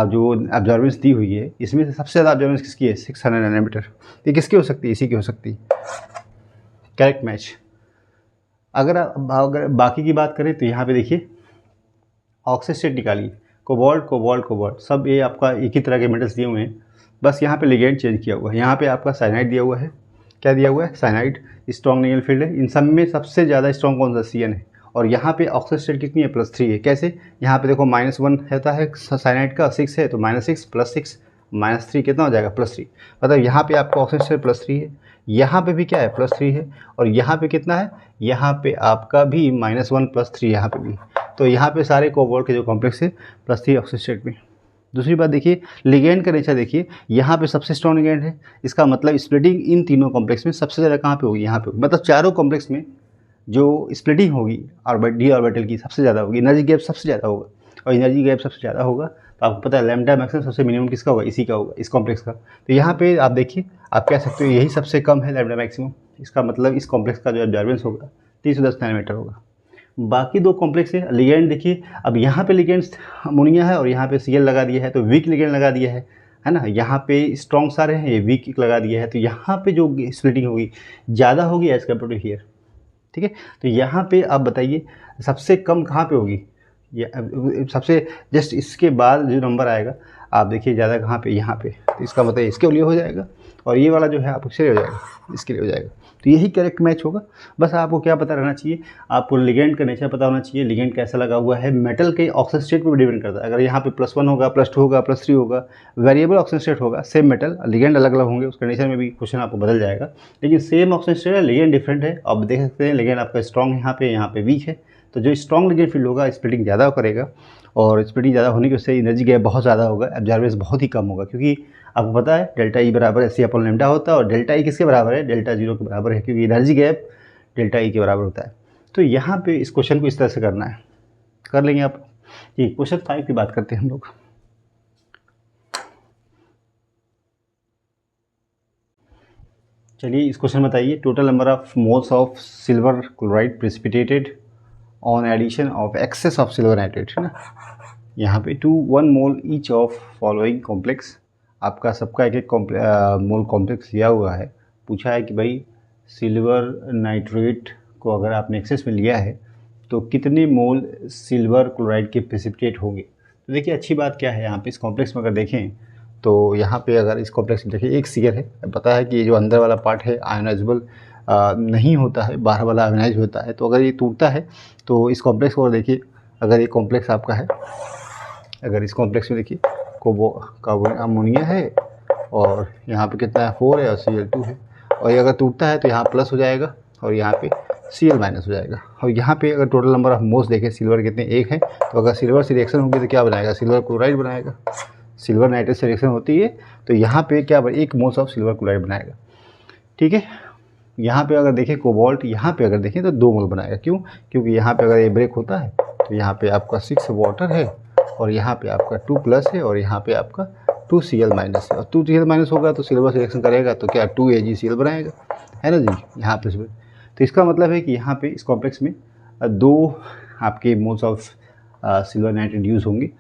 जो ऑब्जर्वेंस दी हुई है, इसमें से सबसे ज़्यादा ऑब्जर्वेंस किसकी है, 600 नैनोमीटर। ये किसकी हो सकती है, इसी की हो सकती है, करेक्ट मैच। अगर बाकी की बात करें तो यहाँ पे देखिए ऑक्साइड स्टेट निकालिए, कोबाल्ट कोबाल्ट कोबाल्ट, सब ये आपका एक ही तरह के मेटल्स दिए हुए हैं, बस यहाँ पे लिगेंड चेंज किया हुआ है। यहाँ पे आपका साइनाइड दिया हुआ है, क्या दिया हुआ है, साइनाइड, स्ट्रॉन्ग निगेटिव फील्ड है। इन सब में सबसे ज़्यादा स्ट्रॉन्ग कौन सा, CN है। और यहाँ पे ऑक्साइड स्टेट कितनी है, +3 है। कैसे, यहाँ पे देखो -1 होता है साइनाइड का, 6 है तो -6 + 6 -3 कितना हो जाएगा, +3। मतलब यहाँ पे आपका ऑक्साइड स्टेट +3 है, यहाँ पे भी क्या है, +3 है, और यहाँ पे कितना है, यहाँ पे आपका भी -1 + 3 यहाँ पे भी। तो यहाँ पे सारे कोबाल्ट के जो कॉम्प्लेक्स है +3 ऑक्साइड स्टेट में। दूसरी बात देखिए, लिगेंड का नेचर देखिए, यहाँ पे सबसे स्ट्रॉन्ग लिगेंड है, इसका मतलब स्प्लिटिंग इन तीनों कॉम्प्लेक्स में सबसे ज़्यादा कहाँ पे होगी, यहाँ पे होगी। मतलब चारों कॉम्प्लेक्स में जो स्प्लिटिंग होगी डी ऑर्बिटल की सबसे ज़्यादा होगी, एनर्जी गैप सबसे ज़्यादा होगा, और एनर्जी गैप सबसे ज़्यादा होगा तो आपको पता है लैम्डा मैक्सिमम सबसे मिनिमम किसका होगा, इसी का होगा, इस कॉम्प्लेक्स का। तो यहाँ पे आप देखिए, आप कह सकते हो यही सबसे कम है लैम्डा मैक्सिमम। इसका मतलब इस कॉम्प्लेक्स का जो ऑब्जर्वेंस होगा 310 नैनोमीटर होगा। बाकी 2 कॉम्प्लेक्स है, लिगेंड देखिए, अब यहाँ पे लिगेंड अमोनिया है और यहाँ पे Cl लगा दिया है, तो वीक लिगेंड लगा दिया है ना। यहाँ पे स्ट्रॉन्ग सारे हैं, ये वीक लगा दिया है, तो यहाँ पे जो स्प्लिटिंग होगी ज़्यादा होगी एज कम्पेयर टू हियर, ठीक है। तो यहाँ पे आप बताइए सबसे कम कहाँ पे होगी, सबसे जस्ट इसके बाद जो नंबर आएगा आप देखिए ज़्यादा कहाँ पे, यहाँ पे। तो इसका मतलब इसके लिए हो जाएगा, और ये वाला जो है आप इसके लिए हो जाएगा, इसके लिए हो जाएगा। तो यही करेक्ट मैच होगा। बस आपको क्या पता रहना चाहिए, आपको लिगेंड का नेचर पता होना चाहिए, लिगेंड कैसा लगा हुआ है। मेटल के ऑक्सीजन स्टेट पर भी डिपेंड करता है, अगर यहाँ पे +1 होगा, +2 होगा, +3 होगा, वेरिएबल ऑक्सीजन स्टेट होगा, सेम मेटल, लिगेंड अलग अलग होंगे, उस कंडीशन में भी क्वेश्चन आपको बदल जाएगा। लेकिन सेम ऑक्सीजन स्टेट है, लिगेंड डिफरेंट है। आप देख सकते हैं लिगेंड आपका स्ट्रॉन्ग है, यहाँ पे वीक है। तो जो स्ट्रॉन्ग लिगेंड फील्ड होगा स्प्लिटिंग ज़्यादा करेगा, और स्प्लिटिंग ज़्यादा होने की वजह से एनर्जी गैप बहुत ज़्यादा होगा, ऑब्जर्वेंस बहुत ही कम होगा, क्योंकि आपको पता है डेल्टा ई बराबर एच सी अपॉन लैम्डा होता है, और डेल्टा ई किसके बराबर है, डेल्टा जीरो के बराबर है, क्योंकि एनर्जी गैप डेल्टा ई के बराबर होता है। तो यहाँ पे इस क्वेश्चन को इस तरह से करना है, कर लेंगे आप। जी, क्वेश्चन 5 की बात करते हैं हम लोग। चलिए इस क्वेश्चन बताइए, total number of moles of silver chloride precipitated on addition of excess of silver nitrate, है ना। यहाँ पे 1 mole each of following complex, आपका सबका एक एक मोल कॉम्प्लेक्स दिया हुआ है। पूछा है कि भाई सिल्वर नाइट्रेट को अगर आपने एक्सेस में लिया है तो कितने मोल सिल्वर क्लोराइड के प्रेसिपिटेट होंगे। तो देखिए अच्छी बात क्या है, यहाँ पे इस कॉम्प्लेक्स में अगर देखें तो यहाँ पे अगर इस कॉम्प्लेक्स में देखिए एक सीयर है, पता है कि ये जो अंदर वाला पार्ट है आयोनाइजेबल नहीं होता है, बाहर वाला आयोनाइज होता है। तो अगर ये टूटता है तो इस कॉम्प्लेक्स को देखिए, अगर ये कॉम्प्लेक्स आपका है, अगर इस कॉम्प्लेक्स में देखिए कार्बन अमोनिया है और यहाँ पे कितना है 4 है और Cl2 है, और ये अगर टूटता है तो यहाँ प्लस हो जाएगा और यहाँ पे Cl माइनस हो जाएगा। और यहाँ पे अगर टोटल नंबर ऑफ मोल्स देखें सिल्वर कितने, 1 है। तो अगर सिल्वर से रिएक्शन होगी तो क्या बनाएगा, सिल्वर क्लोराइड बनाएगा। सिल्वर नाइट्रेट से रिएक्शन होती है तो यहाँ पे क्या 1 मोल्स ऑफ सिल्वर क्लोराइड बनाएगा, ठीक है। यहाँ पे अगर देखें कोबाल्ट, यहाँ पे अगर देखें तो 2 मोल बनाएगा। क्यों, क्योंकि यहाँ पे अगर ये ब्रेक होता है तो यहाँ पे आपका 6 वाटर है और यहाँ पे आपका 2 प्लस है और यहाँ पे आपका 2 Cl माइनस है। और 2 Cl माइनस होगा तो सिल्वर से रिएक्शन करेगा तो क्या 2 AgCl बनाएगा, है ना जी। यहाँ पे तो इसका मतलब है कि यहाँ पे इस कॉम्प्लेक्स में 2 आपके moles of silver nitrate use होंगे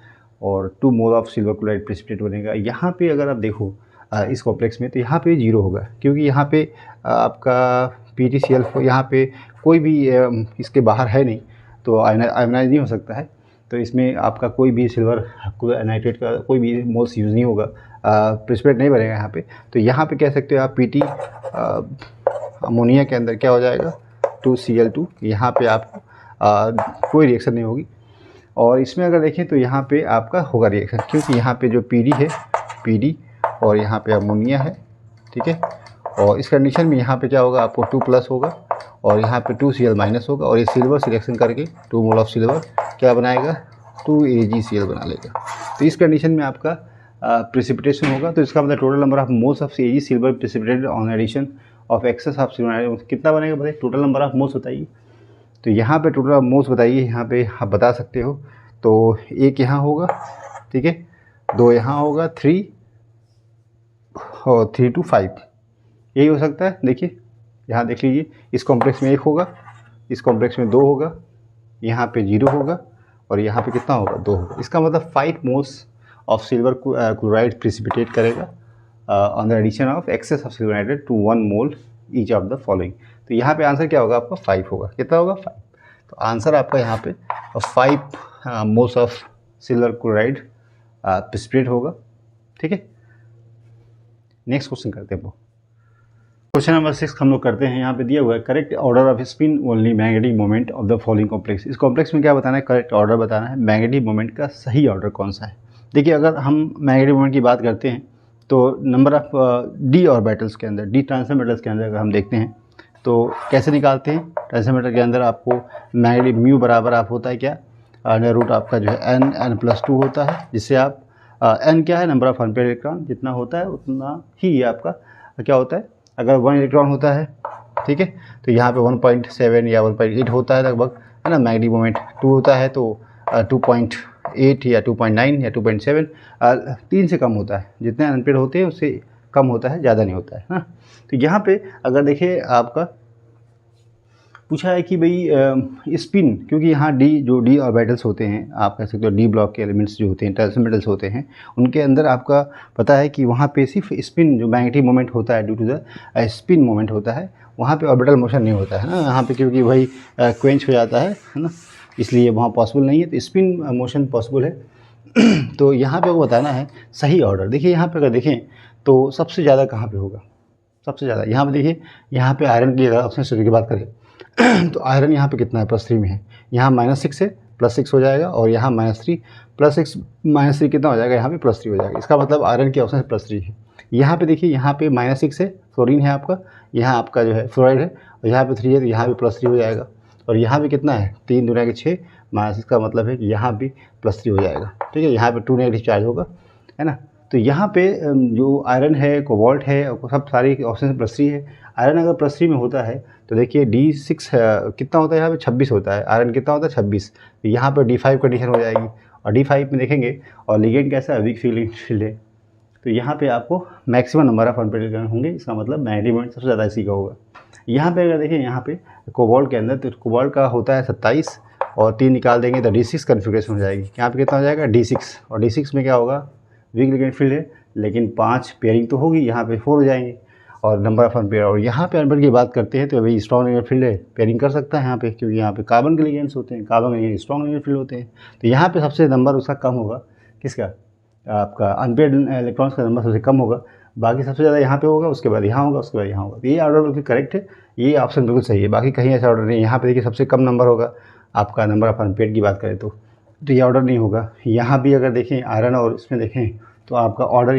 और 2 mole of silver chloride precipitate बनेगा। यहाँ पे अगर आप देखो इस कॉम्प्लेक्स में तो यहाँ पे 0 होगा, क्योंकि यहाँ पे आपका PtCl यहाँ पे कोई भी इसके बाहर है नहीं, तो आयनाइज नहीं हो सकता है। तो इसमें आपका कोई भी सिल्वर नाइट्रेट का कोई भी मोल्स यूज़ नहीं होगा, प्रेसिपिटेट नहीं बनेगा यहाँ पे। तो यहाँ पे कह सकते हो आप Pt अमोनिया के अंदर क्या हो जाएगा 2Cl2, यहाँ पे आपको कोई रिएक्शन नहीं होगी। और इसमें अगर देखें तो यहाँ पे आपका होगा रिएक्शन, क्योंकि यहाँ पे जो Pd है Pd और यहाँ पे अमोनिया है, ठीक है। और इस कंडीशन में यहाँ पे क्या होगा, आपको 2 प्लस होगा और यहाँ पे 2 Cl माइनस होगा और ये सिल्वर से रिएक्शन करके 2 मोल ऑफ सिल्वर क्या बनाएगा 2 AgCl बना लेगा। तो इस कंडीशन में आपका प्रेसिपिटेशन होगा। तो इसका मतलब total number of moles of Ag silver precipitated on addition of excess of silver कितना बनेगा, बताइए टोटल नंबर ऑफ मोल्स बताइए। तो यहाँ पे टोटल मोल्स बताइए, यहाँ पे आप बता सकते हो। तो 1 यहाँ होगा, ठीक है, 2 यहाँ होगा, 3 और 3 to 5 यही हो सकता है। देखिए यहाँ देख लीजिए, इस कॉम्प्लेक्स में 1 होगा, इस कॉम्प्लेक्स में 2 होगा, यहाँ पे 0 होगा और यहाँ पे कितना होगा 2 होगा। इसका मतलब 5 moles of silver chloride precipitate करेगा on the addition of excess of silver nitrate to 1 mole each of the following. तो यहाँ पे आंसर क्या होगा आपका 5 होगा। कितना होगा 5। तो आंसर आपका यहाँ पे 5 moles of silver chloride precipitate होगा, ठीक है। नेक्स्ट क्वेश्चन करते हैं। क्वेश्चन नंबर 6 हम लोग करते हैं। यहाँ पे दिया हुआ है correct order off spin only magnetic moment of the following complex. इस कॉम्प्लेक्स में क्या बताना है, करेक्ट ऑर्डर बताना है, मैग्नेटिक मोमेंट का सही ऑर्डर कौन सा है। देखिए अगर हम मैग्नेटिक मोमेंट की बात करते हैं तो नंबर ऑफ डी ऑर्बिटल्स के अंदर, डी ट्रांसमीटर्स के अंदर अगर हम देखते हैं तो कैसे निकालते हैं। ट्रांसमीटर के अंदर आपको मैग्नेटिक म्यू बराबर आप होता है क्या, अंडर रूट आपका जो है n+2 होता है, जिससे आप n क्या है नंबर ऑफ अनपेयर्ड इलेक्ट्रॉन, जितना होता है उतना ही आपका क्या होता है। अगर 1 इलेक्ट्रॉन होता है, ठीक है, तो यहाँ पे 1.7 या 1.8 होता है लगभग, है ना। मैग्नेटिक मोमेंट 2 होता है तो 2.8 या 2.9 या 2.7 3 से कम होता है। जितने अनपेयर्ड होते हैं उससे कम होता है, ज़्यादा नहीं होता है ना। तो यहाँ पे अगर देखिए आपका पूछा है कि भाई स्पिन, क्योंकि यहाँ डी ऑर्बिटल्स होते हैं, आप कह सकते हो डी ब्लॉक के एलिमेंट्स जो होते हैं ट्रांसमीटर्स होते हैं, उनके अंदर आपका पता है कि वहाँ पे सिर्फ स्पिन जो मैग्नेटिक मोमेंट होता है due to the spin moment होता है, वहाँ पे ऑर्बिटल मोशन नहीं होता है ना यहाँ पे, क्योंकि वही क्वेंच हो जाता है ना, इसलिए वहाँ पॉसिबल नहीं है। तो स्पिन मोशन पॉसिबल है। तो यहाँ पे वो बताना है सही ऑर्डर। देखिए यहाँ पे अगर देखें तो सबसे ज़्यादा कहाँ पे होगा, सबसे ज़्यादा यहाँ पे देखिए, यहाँ पे आयरन की अगर ऑप्शन स्टडी की बात करें तो आयरन यहाँ पे कितना है +3 में है, यहाँ -6 है +6 हो जाएगा और यहाँ -3 +6 -3 कितना हो जाएगा, यहाँ पे +3 हो जाएगा। इसका मतलब आयरन की ऑप्शन +3 है। यहाँ पे देखिए, यहाँ पे -6 है, फ्लोरीन है आपका, यहाँ आपका जो है फ्लोराइड है और यहाँ पे 3 है तो यहाँ भी +3 हो जाएगा। और यहाँ पे कितना है 3 दूना के 6 -6 का मतलब है कि यहाँ भी +3 हो जाएगा, ठीक है। यहाँ पे 2 नेगेटिव चार्ज होगा, है ना। तो यहाँ पे जो आयरन है, कोबाल्ट है, और सब सारे ऑप्शन +3 है। आयरन अगर +3 में होता है तो देखिए D6 कितना होता है यहाँ पे 26 होता है, आयरन कितना होता है 26, तो यहाँ पर D5 कंडीशन हो जाएगी। और D5 में देखेंगे और लिगेंड कैसा है, वीक फील्ड है, तो यहाँ पे आपको maximum number of unpaired electron होंगे। इसका मतलब मैग्नेटिक मोमेंट सबसे ज़्यादा इसी का होगा। यहाँ पे अगर देखें यहाँ पे कोबाल्ट के अंदर, तो कोबाल्ट का होता है 27 और 3 निकाल देंगे तो D6 कन्फिग्रेशन हो जाएगी। यहाँ पे कितना हो जाएगा D6, और D6 में क्या होगा, वीक लिगेंड फील्ड है, लेकिन 5 पेयरिंग तो होगी, यहाँ पे 4 हो जाएंगे और नंबर ऑफ अनपेयर। और यहाँ पे अनपेयर की बात करते हैं तो अभी स्ट्रॉन्ग लिगेंड फील्ड है, पेयरिंग कर सकता है यहाँ पे, क्योंकि यहाँ पे कार्बन के लिगेंड्स होते हैं, कार्बन के लिगेंड स्ट्रॉन्ग लिगेंड फील्ड होते हैं। तो यहाँ पे सबसे नंबर उसका कम होगा, किसका, आपका अनपेयर्ड इलेक्ट्रॉन्स का नंबर सबसे कम होगा। बाकी सबसे ज़्यादा यहाँ पे होगा, उसके बाद यहाँ होगा, उसके बाद यहाँ होगा। तो ये ऑर्डर बिल्कुल करेक्ट है, ये ऑप्शन बिल्कुल सही है। बाकी कहीं ऐसा ऑर्डर नहीं है। यहाँ पे देखिए सबसे कम नंबर होगा आपका नंबर ऑफ अनपेयर्ड की बात करें तो ये ऑर्डर नहीं होगा। यहाँ भी अगर देखें आयरन और इसमें देखें तो आपका ऑर्डर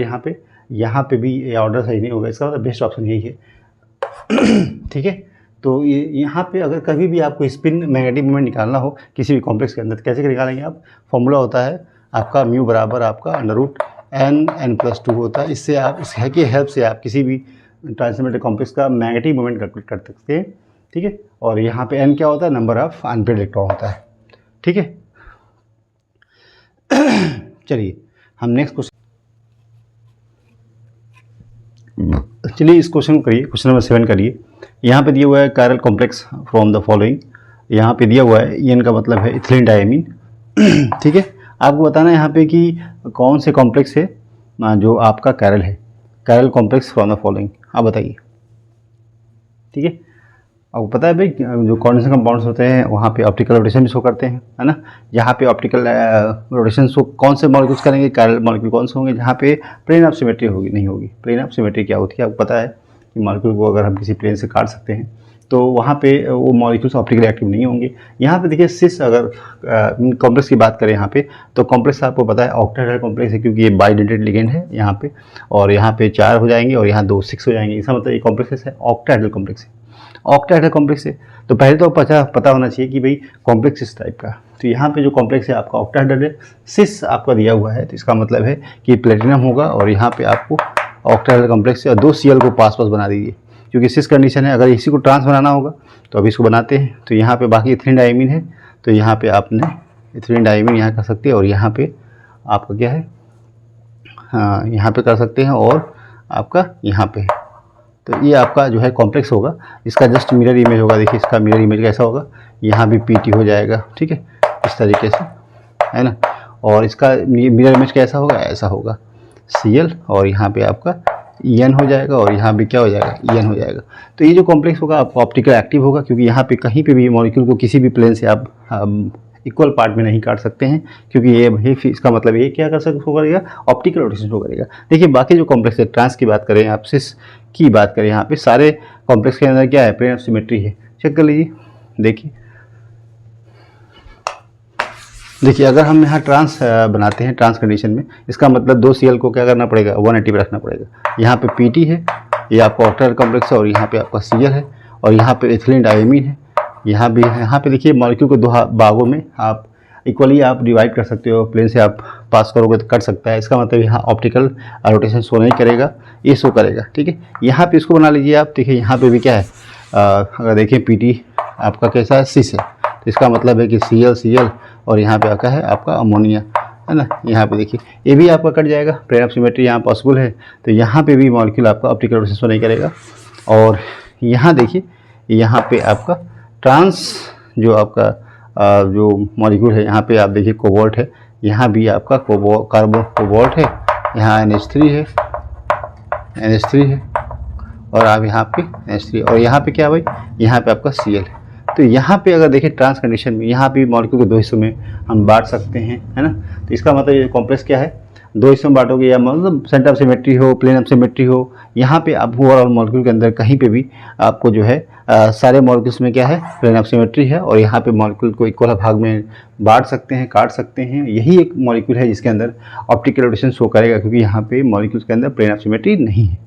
यहाँ पे भी ये ऑर्डर सही नहीं होगा। इसका मतलब बेस्ट ऑप्शन यही है। ठीक है, तो ये यहाँ पे अगर कभी भी आपको स्पिन मैग्नेटिक मोमेंट निकालना हो किसी भी कॉम्प्लेक्स के अंदर, तो कैसे निकालेंगे आप, फॉर्मूला होता है आपका म्यू बराबर आपका √n+2 होता है। इससे आप इस की हेल्प से आप किसी भी ट्रांसमीटर कॉम्प्लेक्स का मैग्नेटिक मोमेंट कैलकुलेट कर सकते हैं। ठीक है, और यहाँ पे n क्या होता है, नंबर ऑफ अनपेयर्ड इलेक्ट्रॉन होता है। ठीक है, चलिए हम नेक्स्ट क्वेश्चन, चलिए इस क्वेश्चन को करिए, क्वेश्चन नंबर 7 करिए। यहाँ पे दिया हुआ है chiral complex from the following, यहाँ पे दिया हुआ है EN का मतलब है इथिलीन डायमीन। ठीक है, आपको बताना है यहाँ पे कि कौन से कॉम्प्लेक्स है जो आपका कायरल है, chiral complex from the following, आप बताइए। ठीक है, आपको पता है भाई जो कोऑर्डिनेशन कंपाउंड्स होते हैं वहाँ पे ऑप्टिकल रोटेशन भी शो करते हैं, है ना। यहाँ पे ऑप्टिकल रोटेशन शो कौन से मॉलिक्यूल्स करेंगे, कायरल मॉलिक्यूल कौन से होंगे, जहाँ पे प्लेन ऑफ सिमेट्री होगी नहीं होगी। प्लेन ऑफ सिमेट्री क्या होती है आपको पता है कि मॉलिक्यूल को अगर हम किसी प्लेन से काट सकते हैं तो वहाँ पे वो मॉलिक्यूल्स ऑप्टिकली एक्टिव नहीं होंगे। यहाँ पे देखिए सिस, अगर कॉम्प्लेक्स की बात करें यहाँ पे, तो कॉम्प्लेक्स आपको पता है ऑक्टाहेड्रल कॉम्प्लेक्स है, क्योंकि ये बाइडेंटेड लिगेंड है यहाँ पे, और यहाँ पे 4 हो जाएंगे और यहाँ 2 6 हो जाएंगे। इसका मतलब ये कॉम्प्लेक्स है ऑक्टाहेड्रल कॉम्प्लेक्स है, ऑक्टाहेड्रल कॉम्प्लेक्स है। तो पहले तो पता होना चाहिए कि भाई कॉम्प्लेक्स इस टाइप का, तो यहाँ पे जो कॉम्प्लेक्स है आपका ऑक्टाहेड्रल है, सिस आपका दिया हुआ है, तो इसका मतलब है कि प्लेटिनम होगा और यहाँ पे आपको ऑक्टाहेड्रल कॉम्प्लेक्स है, और 2 Cl को पास बना दीजिए, क्योंकि सिस कंडीशन है। अगर इसी को ट्रांस बनाना होगा तो अभी इसको बनाते हैं। तो यहाँ पे बाकी इथिलीन डायमीन है, तो यहाँ पे आपने इथिलीन डायमीन यहाँ कर सकते हैं, और यहाँ पे आपका क्या है, हाँ यहाँ पे कर सकते हैं, और आपका यहाँ पे है। तो ये आपका जो है कॉम्प्लेक्स होगा, इसका जस्ट मिरर इमेज होगा। देखिए इसका मिरर इमेज कैसा होगा, यहाँ भी PT हो जाएगा। ठीक है, इस तरीके से, है ना। और इसका मिरर इमेज कैसा होगा, ऐसा होगा Cl, और यहाँ पे आपका En हो जाएगा, और यहाँ भी क्या हो जाएगा, En हो जाएगा। तो ये जो कॉम्प्लेक्स होगा आपको ऑप्टिकल एक्टिव होगा, क्योंकि यहाँ पे कहीं पे भी मॉलिक्यूल को किसी भी प्लेन से आप इक्वल पार्ट में नहीं काट सकते हैं, क्योंकि ये इसका मतलब ये क्या कर सकते, शो करेगा ऑप्टिकल रोटेशन शो करेगा। देखिए बाकी जो कॉम्प्लेक्स है, ट्रांस की बात करें, आप सिस की बात करें, यहाँ पे सारे कॉम्प्लेक्स के अंदर क्या है, प्लेन ऑफ सिमेट्री है। चेक कर लीजिए, देखिए अगर हम यहाँ ट्रांस बनाते हैं, ट्रांस कंडीशन में, इसका मतलब 2 Cl को क्या करना पड़ेगा, 180 पे रखना पड़ेगा। यहाँ पे PT है, ये आपका ऑक्टाहेड्रल कॉम्प्लेक्स है, और यहाँ पे आपका Cl है, और यहाँ पे इथिलीन डायमीन है, यहाँ भी है। यहाँ पे देखिए मॉलिक्यूल को 2 भागों में आप इक्वली आप डिवाइड कर सकते हो, प्लेन से आप पास करोगे तो कट सकता है। इसका मतलब यहाँ ऑप्टिकल रोटेशन शो नहीं करेगा, ये शो करेगा। ठीक है, यहाँ पे इसको बना लीजिए आप। देखिए यहाँ पे भी क्या है, अगर देखें PT आपका कैसा है, सिस है, तो इसका मतलब है कि Cl और यहाँ पे क्या है आपका अमोनिया, है ना। यहाँ पे देखिए ये भी आपका कट जाएगा, प्लेन ऑफ सिमेट्री यहाँ पॉसिबल है, तो यहाँ पे भी मॉलिक्यूल आपका ऑप्टिकल रोटेशन शो नहीं करेगा। और यहाँ देखिए यहाँ पे आपका ट्रांस जो आपका जो मॉलिक्यूल है, यहाँ पे आप देखिए कोबाल्ट है, यहाँ भी आपका कोबाल्ट है, यहाँ NH3 है, और आप यहाँ पे NH3, और यहाँ पे क्या भाई, यहाँ पे आपका Cl है। तो यहाँ पे अगर देखें ट्रांस कंडीशन में, यहाँ भी मॉलिक्यूल को 2 हिस्सों में हम बांट सकते हैं, है ना। तो इसका मतलब ये कॉम्प्लेक्स क्या है, 2 हिस्सों में बांटोगे, या मतलब सेंटर ऑफ सिमेट्री हो, प्लेन ऑफ सिमेट्री हो, यहाँ पे आप ओवरऑल मॉलिक्यूल के अंदर कहीं पे भी आपको जो है सारे मॉलिक्यूल्स में क्या है, प्लेन ऑफ सिमेट्री है, और यहाँ पे मॉलिक्यूल को इक्वल भाग में बांट सकते हैं, काट सकते हैं। यही एक मॉलिक्यूल है जिसके अंदर ऑप्टिकल रोटेशन शो करेगा, क्योंकि यहाँ पे मॉलिक्यूल्स के अंदर प्लेन ऑफ सिमेट्री नहीं है।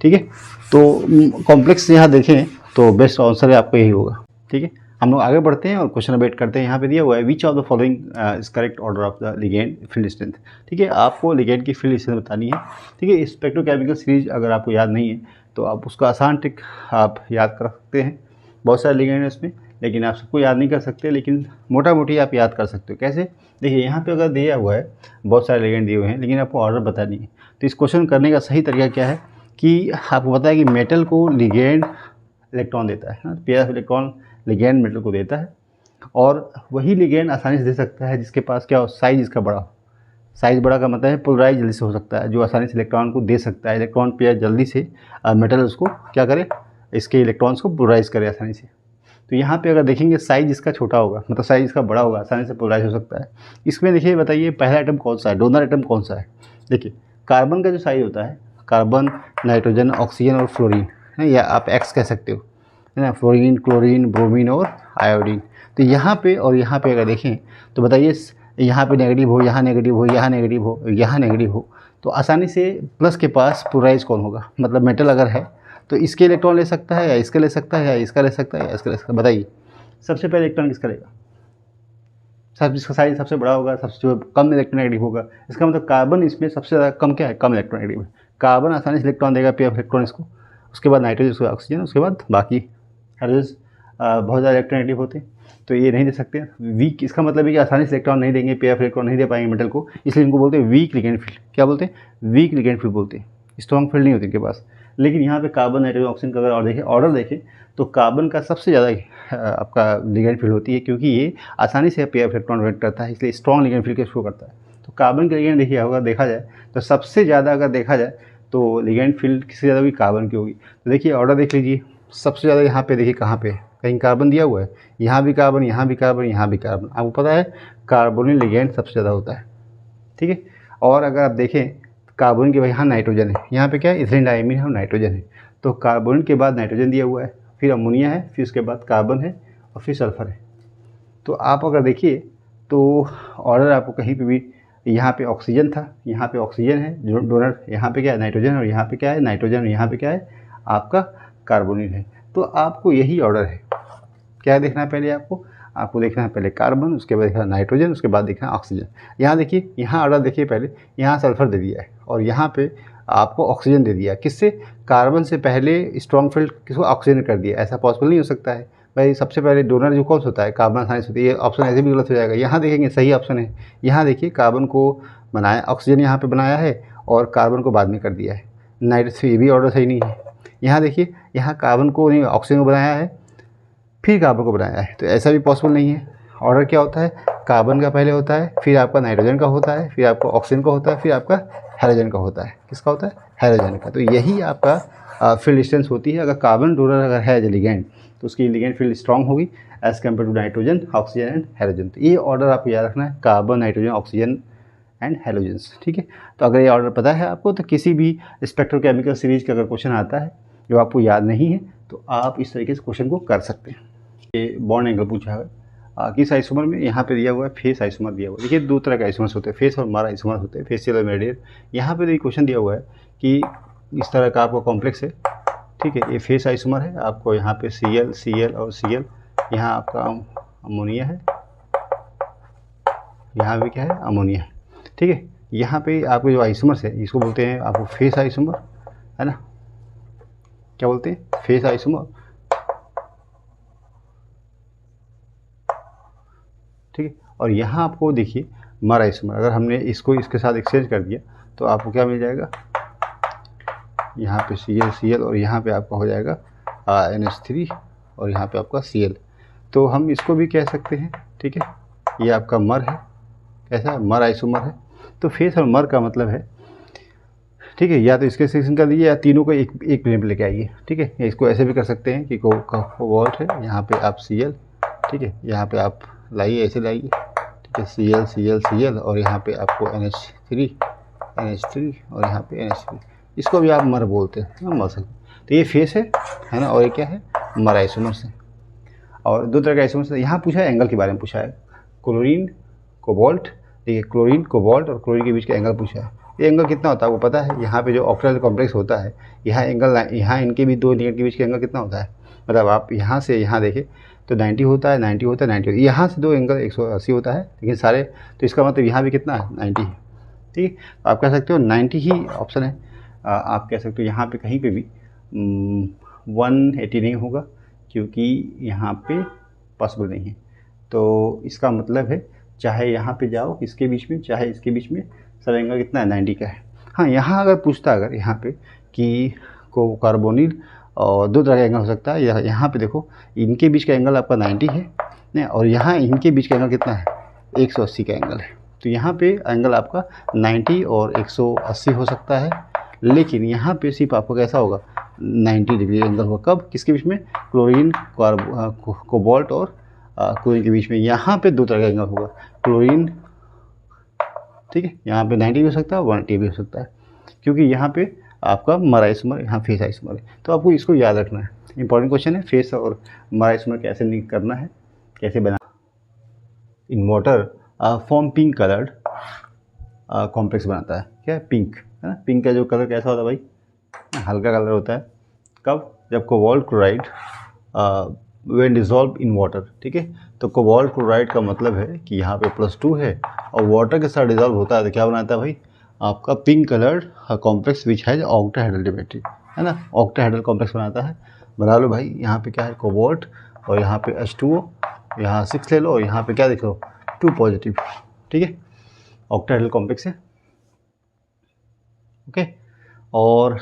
ठीक है, तो कॉम्प्लेक्स यहाँ देखें तो बेस्ट आंसर है आपका यही होगा। ठीक है, हम लोग आगे बढ़ते हैं और क्वेश्चन वेट करते हैं। यहाँ पे दिया हुआ है which of the following is correct order of the ligand field strength. ठीक है, आपको लिगेंड की फील्ड स्ट्रेंथ बतानी है। ठीक है, स्पेक्ट्रोकेमिकल सीरीज अगर आपको याद नहीं है तो आप उसका आसान ट्रिक आप याद कर सकते हैं। बहुत सारे लिगेंड है इसमें, लेकिन आप सबको याद नहीं कर सकते, लेकिन मोटा मोटी आप याद कर सकते हो। कैसे? देखिए यहाँ पे अगर दिया हुआ है बहुत सारे लिगेंड दिए हुए हैं, लेकिन आपको ऑर्डर पता नहीं है, तो इस क्वेश्चन करने का सही तरीका क्या है कि आपको पता है कि मेटल को लिगेंड इलेक्ट्रॉन देता है, pair of electron ligand metal को देता है, और वही लिगेंड आसानी से दे सकता है जिसके पास क्या हो, साइज इसका बड़ा हो। साइज़ बड़ा का मतलब है पोलराइज जल्दी से हो सकता है, जो आसानी से इलेक्ट्रॉन को दे सकता है। इलेक्ट्रॉन पेयर जल्दी से मेटल उसको क्या करे, इसके इलेक्ट्रॉन्स को पोलराइज करे आसानी से। तो यहाँ पे अगर देखेंगे साइज़ इसका छोटा होगा, मतलब साइज़ इसका बड़ा होगा, आसानी से पोलराइज हो सकता है। इसमें देखिए बताइए पहला आइटम कौन सा है, डोनर आइटम कौन सा है। देखिए कार्बन का जो साइज़ होता है, कार्बन, नाइट्रोजन, ऑक्सीजन और फ्लोरीन है, या आप एक्स कह सकते हो, है ना, फ्लोरीन, क्लोरीन, ब्रोमीन और आयोडीन। तो यहाँ पे और यहाँ पे अगर देखें तो बताइए यहाँ पे नेगेटिव हो, यहाँ नेगेटिव हो, यहाँ नेगेटिव हो, यहाँ नेगेटिव हो, तो आसानी से प्लस के पास पोलराइज कौन होगा, मतलब मेटल अगर है तो इसके इलेक्ट्रॉन ले सकता है, या इसका ले सकता है, या इसका ले सकता है, या इसका ले सकता है। बताइए सबसे पहले इलेक्ट्रॉन किसका लेगा, सब जिसका साइज सबसे बड़ा होगा, सबसे जो कम इलेक्ट्रोनेगेटिव होगा। इसका मतलब कार्बन इसमें सबसे ज़्यादा कम क्या है, कम इलेक्ट्रोनेगेटिव है। कार्बन आसानी से इलेक्ट्रॉन देगा, पेयर ऑफ इलेक्ट्रॉन इसको, उसके बाद नाइट्रोजन, उसके बाद ऑक्सीजन, उसके बाद बाकी हाइड्रोजन बहुत ज़्यादा इलेक्ट्रोनेगेटिव होते हैं, तो ये नहीं दे सकते। वीक, इसका मतलब है कि आसानी से इलेक्ट्रॉन नहीं देंगे, पेयर ऑफ इलेक्ट्रॉन नहीं दे पाएंगे मेटल को, इसलिए इनको बोलते हैं वीक लिगेंड फील्ड। क्या बोलते हैं? वीक लिगेंड फील्ड बोलते हैं। स्ट्रॉन्ग फील्ड नहीं होती इनके पास। लेकिन यहाँ पे कार्बन, नाइट्रोजन, ऑक्सीजन का अगर ऑर्डर देखें तो कार्बन का सबसे ज़्यादा आपका लिगेंड फील्ड होती है, क्योंकि ये आसानी से पेयर ऑफ इलेक्ट्रॉन वेट करता है, इसलिए स्ट्रॉन्ग लिगेंड फील्ड का शो करता है। तो कार्बन का लिगेंड देखिए होगा, देखा जाए तो सबसे ज़्यादा अगर देखा जाए तो लिगेंड फील्ड किससे ज़्यादा होगी, कार्बन की होगी। तो देखिए ऑर्डर देख लीजिए, सबसे ज़्यादा यहाँ पे देखिए कहाँ पे, कहीं कार्बन दिया हुआ है, यहाँ भी कार्बन, यहाँ भी कार्बन, यहाँ भी कार्बन। आपको पता है कार्बोनिल लिगेंड सबसे ज़्यादा होता है। ठीक है, और अगर आप देखें कार्बन के बाद यहाँ नाइट्रोजन है, यहाँ पे क्या है, इथिलीन डाइमीन है और नाइट्रोजन है। तो कार्बोनिल के बाद नाइट्रोजन दिया हुआ है, फिर अमोनिया है, फिर उसके बाद कार्बन है और फिर सल्फर है। तो आप अगर देखिए तो ऑर्डर आपको कहीं पे भी, यहाँ पे ऑक्सीजन था, यहाँ पे ऑक्सीजन है जो डोनर, यहाँ पे क्या है नाइट्रोजन, और यहाँ पे क्या है नाइट्रोजन, और यहाँ पे क्या है आपका कार्बोनिल है। तो आपको यही ऑर्डर है। क्या देखना है पहले आपको देखना है पहले कार्बन, उसके बाद देखना नाइट्रोजन, उसके बाद देखना ऑक्सीजन। यहाँ देखिए, यहाँ ऑर्डर देखिए, पहले यहाँ सल्फर दे दिया है और यहाँ पे आपको ऑक्सीजन दे दिया। किससे? कार्बन से पहले स्ट्रॉन्ग फील्ड किसको, ऑक्सीजन कर दिया। ऐसा पॉसिबल नहीं हो सकता है भाई। सबसे पहले डोनर जो कौन सा होता है, कार्बन आसानी से होती है। ये ऑप्शन ऐसे भी गलत हो जाएगा। यहाँ देखेंगे सही ऑप्शन है, यहाँ देखिए कार्बन को बनाया, ऑक्सीजन यहाँ पे बनाया है और कार्बन को बाद में कर दिया है। नाइट्रोजन, ये भी ऑर्डर सही नहीं है। यहाँ देखिए, यहाँ कार्बन को नहीं, ऑक्सीजन को बनाया है, फिर कार्बन को बनाया है, तो ऐसा भी पॉसिबल नहीं है। ऑर्डर क्या होता है, कार्बन का पहले होता है, फिर आपका नाइट्रोजन का होता है, फिर आपका ऑक्सीजन का होता है, फिर आपका हाइड्रोजन का होता है। किसका होता है? हाइड्रोजन का। तो यही आपका फील्ड स्ट्रेंथ होती है। अगर कार्बन डोनर अगर है जो लिगेंड, तो उसकी लिगेंड फील्ड स्ट्रॉन्ग होगी as compared to nitrogen, oxygen and hydrogen. तो ये ऑर्डर आपको याद रखना है, carbon, nitrogen, oxygen and halogens. ठीक है, तो अगर ये ऑर्डर पता है आपको, तो किसी भी स्पेक्ट्रोकेमिकल सीरीज का अगर क्वेश्चन आता है जो आपको याद नहीं है, तो आप इस तरीके से क्वेश्चन को कर सकते हैं। ये बॉन्ड एंगल पूछा है किस आइसोमर में, यहाँ पे दिया हुआ है फेस आइसोमर दिया हुआ है। देखिए दो तरह के आइसोमर्स होते हैं, फेस और मार आइसोमर होते हैं, फेसियल और मेरिडियल। यहाँ पे देखिए क्वेश्चन दिया हुआ है कि इस तरह का आपका कॉम्प्लेक्स है। ठीक है, ये फेस आइसोमर है, आपको यहाँ पे Cl, Cl और Cl, यहाँ आपका अमोनिया है, यहाँ भी क्या है, अमोनिया है। ठीक है, यहाँ पे आपके जो आइसोमर्स है इसको बोलते हैं आपको फेस आइसोमर, है ना। क्या बोलते हैं? Face isomer. ठीक है, और यहाँ आपको देखिए मर आइसोमर। अगर हमने इसको इसके साथ एक्सचेंज कर दिया तो आपको क्या मिल जाएगा, यहाँ पे Cl और यहाँ पे आपका हो जाएगा NH3 और यहाँ पे आपका Cl। तो हम इसको भी कह सकते हैं। ठीक है, ये आपका मर है, कैसा है, मर आइसोमर है। तो फेस और मर का मतलब है, ठीक है, या तो इसके सेक्शन कर दीजिए या तीनों को एक प्लेन पे लेके आइए। ठीक है, या इसको ऐसे भी कर सकते हैं कि कोबाल्ट है, यहाँ पे आप Cl, ठीक है, यहाँ पे आप लाइए, ऐसे लाइए। ठीक है, Cl, Cl, Cl और यहाँ पे आपको NH3 और यहाँ पे NH3। इसको भी आप मर बोलते हैं, मर सकते। तो ये फेस है ना, और ये क्या है, मर आइसोमर्स है। और दो तरह के आइसोमर्स यहाँ पूछा है, एंगल के बारे में पूछा है, क्लोरीन, कोबाल्ट। देखिए क्लोरीन, कोबाल्ट और क्लोरीन के बीच का एंगल पूछा है। ये एंगल कितना होता है आपको पता है? यहाँ पे जो ऑक्टेल कॉम्प्लेक्स होता है, यहाँ एंगल, यहाँ इनके भी दो लिगेंड के बीच का एंगल कितना होता है? मतलब आप यहाँ से यहाँ देखें तो 90 होता है, 90 होता है, 90 होता है। यहाँ से दो एंगल 180 होता है, लेकिन सारे, तो इसका मतलब यहाँ भी कितना है, 90 है। ठीक है, तो आप कह सकते हो 90 ही ऑप्शन है। आप कह सकते हो यहाँ पे कहीं पे भी 180 नहीं होगा, क्योंकि यहाँ पे पॉसिबल नहीं है। तो इसका मतलब है चाहे यहाँ पे जाओ इसके बीच में, चाहे इसके बीच में, सब एंगल कितना है, 90 का है। हाँ, यहाँ अगर पूछता अगर यहाँ पे कि को कार्बोनिल और दो तरह का एंगल हो सकता है, यहाँ पे देखो इनके बीच का एंगल आपका 90 है नहीं, और यहाँ इनके बीच का एंगल कितना है, 180 का एंगल है। तो यहाँ पे एंगल आपका 90 और 180 हो सकता है, लेकिन यहाँ पे सिर्फ आपको कैसा होगा, 90 डिग्री एंगल होगा। कब, किसके बीच में, क्लोरीन, कोबाल्ट और क्लोरीन के बीच में। यहाँ पे दो तरह का एंगल होगा, क्लोरीन, ठीक है, यहाँ पे 90 भी हो सकता है, 180 भी हो सकता है, क्योंकि यहाँ पे आपका मरा आइसोमर, यहाँ फेस आइसोमर है। तो आपको इसको याद रखना है, इंपॉर्टेंट क्वेश्चन है। फेस और मरा आइसोमर कैसे नहीं करना है, कैसे बना। In water form pink coloured complex बनाता है, क्या है, पिंक, है ना। पिंक का जो कलर कैसा होता है भाई, हल्का कलर होता है। कब, जब cobalt chloride when dissolve in water, ठीक है। तो कोबाल्ट क्लोराइड का मतलब है कि यहाँ पे +2 है और वाटर के साथ डिजॉल्व होता है, तो क्या बनाता है भाई, आपका पिंक कलर्ड कॉम्प्लेक्स विच है ऑक्टाहेड्रल ज्योमेट्री, है ना, ऑक्टाहेड्रल कॉम्प्लेक्स बनाता है। बना लो भाई, यहाँ पे क्या है, कोबाल्ट, और यहाँ पे H2O, यहाँ 6 ले लो, और यहाँ पे क्या देख लो, 2 पॉजिटिव, ठीक है, ऑक्टाहेड्रल कॉम्प्लेक्स है। ओके, और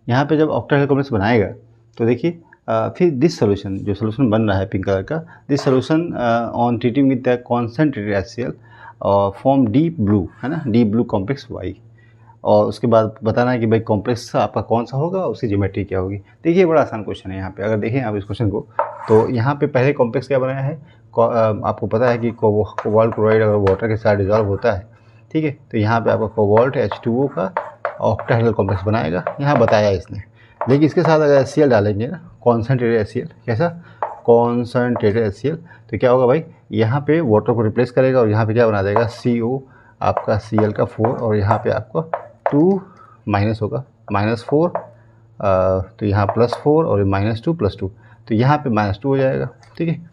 यहाँ पे जब ऑक्टाहेड्रल कॉम्प्लेक्स बनाएगा तो देखिए फिर दिस सोल्यूशन, जो सोल्यूशन बन रहा है पिंक कलर का, this solution on treating with the concentrated HCl form deep blue, है ना, डीप ब्लू कॉम्प्लेक्स वाई। और उसके बाद बताना है कि भाई कॉम्प्लेक्स आपका कौन सा होगा, उसकी ज्योमेट्री क्या होगी। देखिए बड़ा आसान क्वेश्चन है यहाँ पे, अगर देखें आप इस क्वेश्चन को, तो यहाँ पे पहले कॉम्प्लेक्स क्या बनाया है, आपको पता है कि कोबाल्ट क्लोराइड अगर वाटर के साथ डिजॉल्व होता है, ठीक है, तो यहाँ पे आपका कोबाल्ट H2O का ऑक्टाहेड्रल कॉम्प्लेक्स बनाएगा, यहाँ बताया इसने। लेकिन इसके साथ अगर HCl डालेंगे ना, कॉन्सेंट्रेटेड HCl, कैसा, कॉन्सेंट्रेटेड HCl, तो क्या होगा भाई, यहाँ पे वाटर को रिप्लेस करेगा और यहाँ पे क्या बना देगा, CO आपका Cl का 4, और यहाँ पे आपका 2 माइनस होगा, -4, तो यहाँ +4 और -2 +2, तो यहाँ पे -2 हो जाएगा, ठीक है।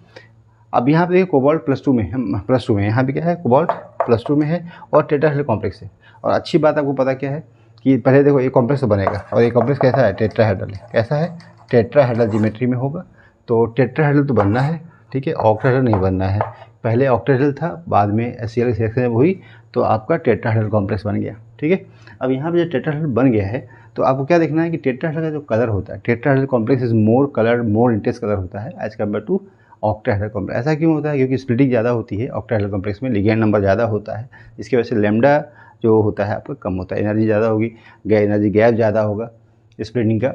अब यहाँ पे देखिए कोबाल्ट +2 में है, +2 में, यहाँ पे क्या है, कोबाल्ट +2 में है और टेट्राहेड्रल कॉम्प्लेक्स है। और अच्छी बात आपको पता क्या है कि पहले देखो एक कॉम्प्लेक्स तो बनेगा, और ये कॉम्प्लेक्स कैसा है, टेट्राहेड्रल है, कैसा है, टेट्राहेड्रल ज्योमेट्री में होगा। तो टेट्राहेड्रल तो बनना है, ठीक है, ऑक्टाहेड्रल नहीं बनना है। पहले ऑक्टाहेड्रल था, बाद में HCl की सिलेक्शन हुई, तो आपका टेट्राहेड्रल कॉम्प्लेक्स बन गया, ठीक है। अब यहाँ पे जो टेट्राहेड्रल बन गया है, तो आपको क्या देखना है कि टेट्राहेड्रल का जो कलर होता है, tetrahedral complex is more colour, more intense colour होता है as compared to octahedral complex. ऐसा क्यों होता है, क्योंकि स्प्लिटिंग ज़्यादा होती है ऑक्टाहेड्रल कॉम्प्लेक्स में, लिगेंड नंबर ज़्यादा होता है, इसकी वजह से लैम्डा जो होता है आपका कम होता है, एनर्जी ज़्यादा होगी, एनर्जी गैप ज़्यादा होगा स्प्लिटिंग का।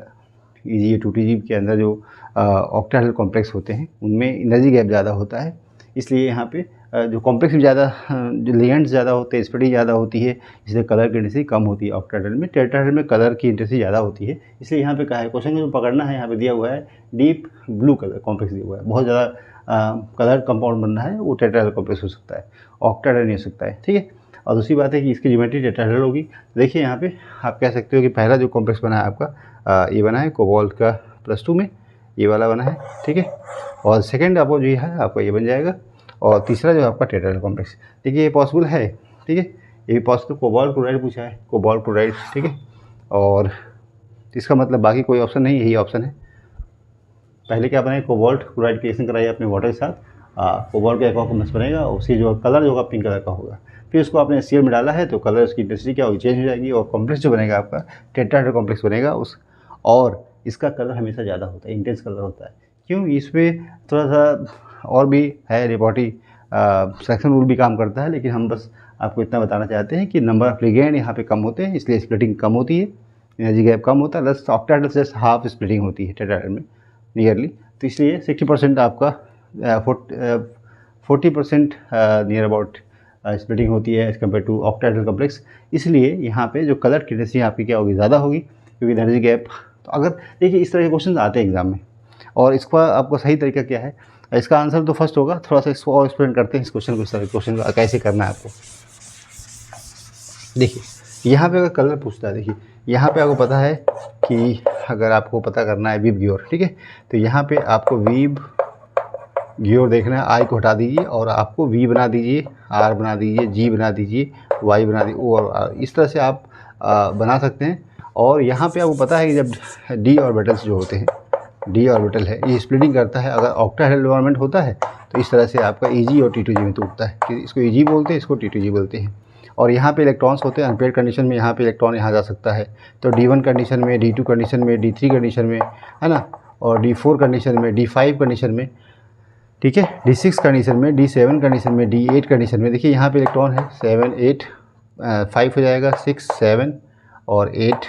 Eg2Tg के अंदर जो ऑक्टाहेड्रल कॉम्प्लेक्स होते हैं उनमें एनर्जी गैप ज़्यादा होता है, इसलिए यहाँ पे जो कॉम्प्लेक्स भी ज़्यादा, जो लिगेंड्स ज़्यादा होते हैं, स्प्लिटिंग ज़्यादा होती है, इसलिए कलर की इंटेंसिटी कम होती है ऑक्टाहेड्रल में। टेट्राहेड्रल में कलर की इंटेंसिटी ज़्यादा होती है, इसलिए यहाँ पे कहा है, क्वेश्चन को जो पकड़ना है यहाँ पे दिया हुआ है डीप ब्लू कलर कॉम्प्लेक्स दिया हुआ है, बहुत ज़्यादा कलर कंपाउंड बनना है, वो टेट्राहेड्रल कॉम्प्लेक्स हो सकता है, ऑक्टाहेड्रल नहीं हो सकता है, ठीक है। और दूसरी बात है कि इसकी ज्योमेट्री टेट्राहेड्रल होगी। देखिए यहाँ पे आप कह सकते हो कि पहला जो कॉम्प्लेक्स बना है आपका ये बना है कोबाल्ट का +2 में, ये वाला बना है, ठीक है। और सेकंड आपको जो है आपका ये बन जाएगा, और तीसरा जो है आपका टेट्राहेड्रल कॉम्प्लेक्स। देखिए ये पॉसिबल है, ठीक है, ये भी पॉसिबल। कोबाल्ट क्लोराइड पूछा है, कोबाल्ट क्लोराइड, ठीक है, और इसका मतलब बाकी कोई ऑप्शन नहीं, यही ऑप्शन है। पहले क्या बनाए, कोबाल्ट क्लोराइड की रिएक्शन कराइए अपने वाटर के साथ, कोबाल्ट का एक और कॉम्प्लेक्स बनेगा, उसकी जो कलर जो होगा पिंक कलर का होगा, फिर उसको आपने HCl में डाला है तो कलर उसकी इंटेंसिटी क्या होगी, चेंज हो जाएगी, और कॉम्प्लेक्स जो बनेगा आपका टेट्राहेड्रल कॉम्प्लेक्स बनेगा उस, और इसका कलर हमेशा ज़्यादा होता है, इंटेंस कलर होता है। क्यों, इसमें थोड़ा सा और भी है, रिपोर्टी सिलेक्शन रूल भी काम करता है, लेकिन हम बस आपको इतना बताना चाहते हैं कि नंबर ऑफ लिगेंड यहाँ पे कम होते हैं, इसलिए स्प्लिटिंग कम होती है, एनर्जी गैप कम होता है, प्लस ऑक्टाहेड्रल से जस्ट हाफ स्प्लिटिंग होती है टेट्राहेड्रल में नियरली, तो इसलिए 60% आपका 40% नियर अबाउट स्प्लिटिंग होती है as compared to octahedral complex. इसलिए यहाँ पे जो कलर की इंटेंसिटी आपकी क्या होगी, ज़्यादा होगी, क्योंकि एनर्जी गैप। तो अगर देखिए इस तरह के क्वेश्चन आते हैं एग्जाम में, और इसका आपको सही तरीका क्या है, इसका आंसर तो फर्स्ट होगा, थोड़ा सा इसको और एक्सप्लेन करते हैं इस क्वेश्चन को, इस तरह क्वेश्चन को कैसे करना है आपको। देखिए यहाँ पे अगर कलर पूछता है, देखिए यहाँ पे आपको पता है कि अगर आपको पता करना है वीव ग्योर, ठीक है, तो यहाँ पे आपको वीव ग्योर देखना है, आई को हटा दीजिए और आपको वी बना दीजिए, आर बना दीजिए, जी बना दीजिए, वाई बना दीजिए, और इस तरह से आप बना सकते हैं। और यहाँ पे आपको पता है कि जब डी ऑर्बिटल्स जो होते हैं, डी ऑर्बिटल है ये स्प्लिटिंग करता है, अगर ऑक्टाहेड्रल एनवायरनमेंट होता है तो इस तरह से आपका Eg और T2G में टूटता है, कि इसको Eg बोलते हैं, इसको T2G बोलते हैं। और यहाँ पे इलेक्ट्रॉन्स होते हैं अनपेयर्ड कंडीशन में, यहाँ पे इलेक्ट्रॉन यहाँ जा सकता है, तो D1 कंडीशन में, D2 कंडीशन में, D3 कंडीशन में, है ना, और D4 कंडीशन में, D5 कंडीशन में, ठीक है, D6 कंडीशन में, D7 कंडीशन में, D8 कंडीशन में। देखिए यहाँ पे इलेक्ट्रॉन है 7 8 5 हो जाएगा, 6 7 और 8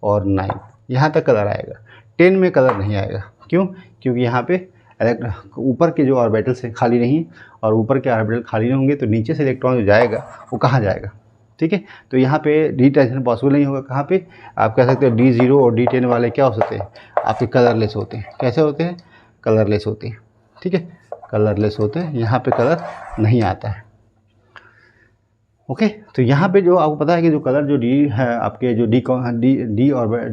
और 9, यहाँ तक कलर आएगा। 10 में कलर नहीं आएगा, क्यों? क्योंकि यहाँ पे ऊपर के जो ऑर्बिटल्स हैं खाली नहीं, और ऊपर के ऑर्बिटल खाली नहीं होंगे तो नीचे से इलेक्ट्रॉन जो जाएगा वो कहाँ जाएगा, ठीक है। तो यहाँ पे डी ट्रांजिशन पॉसिबल नहीं होगा। कहाँ पे आप कह सकते हो D0 और D10 वाले क्या हो सकते हैं, आपके कलरलेस होते हैं। कैसे होते हैं? कलरलेस होते हैं, ठीक है, कलरलेस होते हैं, यहाँ पे कलर नहीं आता है। ओके, तो यहाँ पे जो आपको पता है कि जो कलर जो डी है आपके जो डी और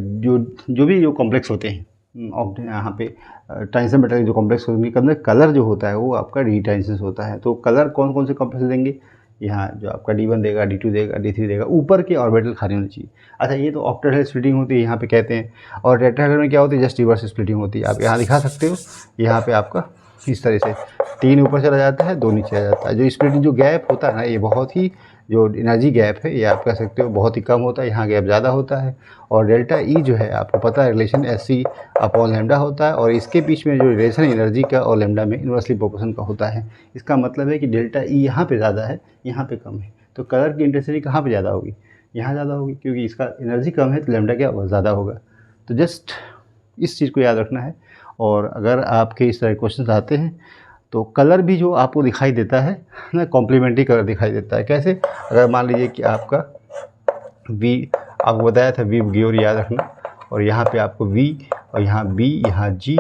जो भी जो कॉम्प्लेक्स होते हैं यहाँ पे ट्रांजिशन मेटल जो कॉम्प्लेक्स होंगे, के अंदर कलर जो होता है वो आपका डी ट्रांजिशन होता है। तो कलर कौन कौन से कॉम्प्लेक्स देंगे? यहाँ जो आपका D1 देगा, D2 देगा, D3 देगा, ऊपर के ऑर्बिटल खाली होने चाहिए। अच्छा, ये तो ऑक्टाहेड्रल स्प्लिटिंग होती है यहाँ पे कहते हैं, और टेट्राहेड्रल में क्या होती है? जस्ट रिवर्स स्प्लिटिंग होती है। आप यहाँ दिखा सकते हो, यहाँ पे आपका इस तरह से 3 ऊपर चला जाता है, 2 नीचे आ जाता है। जो स्प्लिटिंग जो गैप होता है ना, ये बहुत ही जो एनर्जी गैप है ये आप कह सकते हो बहुत ही कम होता है, यहाँ गैप ज़्यादा होता है। और डेल्टा ई जो है आपको पता है रिलेशन Sc/λ होता है, और इसके बीच में जो रिलेशन एनर्जी का और लैम्डा में इन्वर्सली प्रोपोर्शन का होता है। इसका मतलब है कि डेल्टा ई यहाँ पे ज़्यादा है, यहाँ पे कम है। तो कलर की इंटेंसिटी कहाँ पे ज़्यादा होगी? यहाँ ज़्यादा होगी, क्योंकि इसका एनर्जी कम है तो लैम्डा क्या होगा? ज़्यादा होगा। तो जस्ट इस चीज़ को याद रखना है। और अगर आपके इस तरह के क्वेश्चन आते हैं तो कलर भी जो आपको दिखाई देता है ना, कॉम्प्लीमेंट्री कलर दिखाई देता है। कैसे? अगर मान लीजिए कि आपका वी, आपको बताया था वी ग्योर याद रखना, और यहाँ पे आपको वी, और यहाँ बी, यहाँ जी,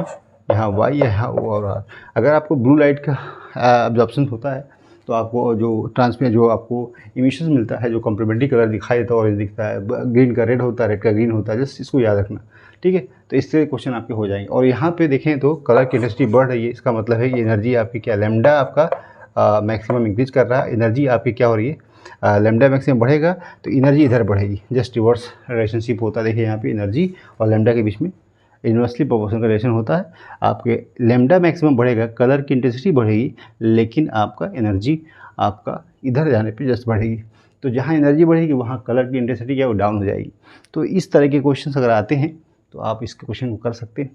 यहाँ वाई, यहाँ ओ और आर। अगर आपको ब्लू लाइट का एब्जॉर्प्शन होता है तो आपको जो ट्रांसमिट जो आपको इमिशन मिलता है, जो कॉम्प्लीमेंट्री कलर दिखाई देता है, ऑरेंज दिखता है, ग्रीन का रेड होता है, रेड का ग्रीन होता है। जस्ट इसको याद रखना, ठीक है। तो इससे क्वेश्चन आपके हो जाएंगे। और यहाँ पे देखें तो कलर की इंटेंसिटी बढ़ रही है, इसका मतलब है कि एनर्जी आपकी क्या, लैम्डा आपका मैक्सिमम इंक्रीज कर रहा है। एनर्जी आपकी क्या हो रही है, लैम्डा मैक्सिमम बढ़ेगा तो एनर्जी इधर बढ़ेगी। जस्ट रिवर्स रिलेशनशिप होता है। देखिए यहाँ पे एनर्जी और लैम्डा के बीच में इन्वर्सली प्रोपोर्शनल का रिलेशन होता है। आपके लैम्डा मैक्सिमम बढ़ेगा, कलर की इंटेंसिटी बढ़ेगी, लेकिन आपका एनर्जी आपका इधर जाने पे जस्ट बढ़ेगी। तो जहाँ एनर्जी बढ़ेगी वहाँ कलर की इंटेंसिटी क्या, वो डाउन हो जाएगी। तो इस तरह के क्वेश्चन अगर आते हैं तो आप इस क्वेश्चन को कर सकते हैं।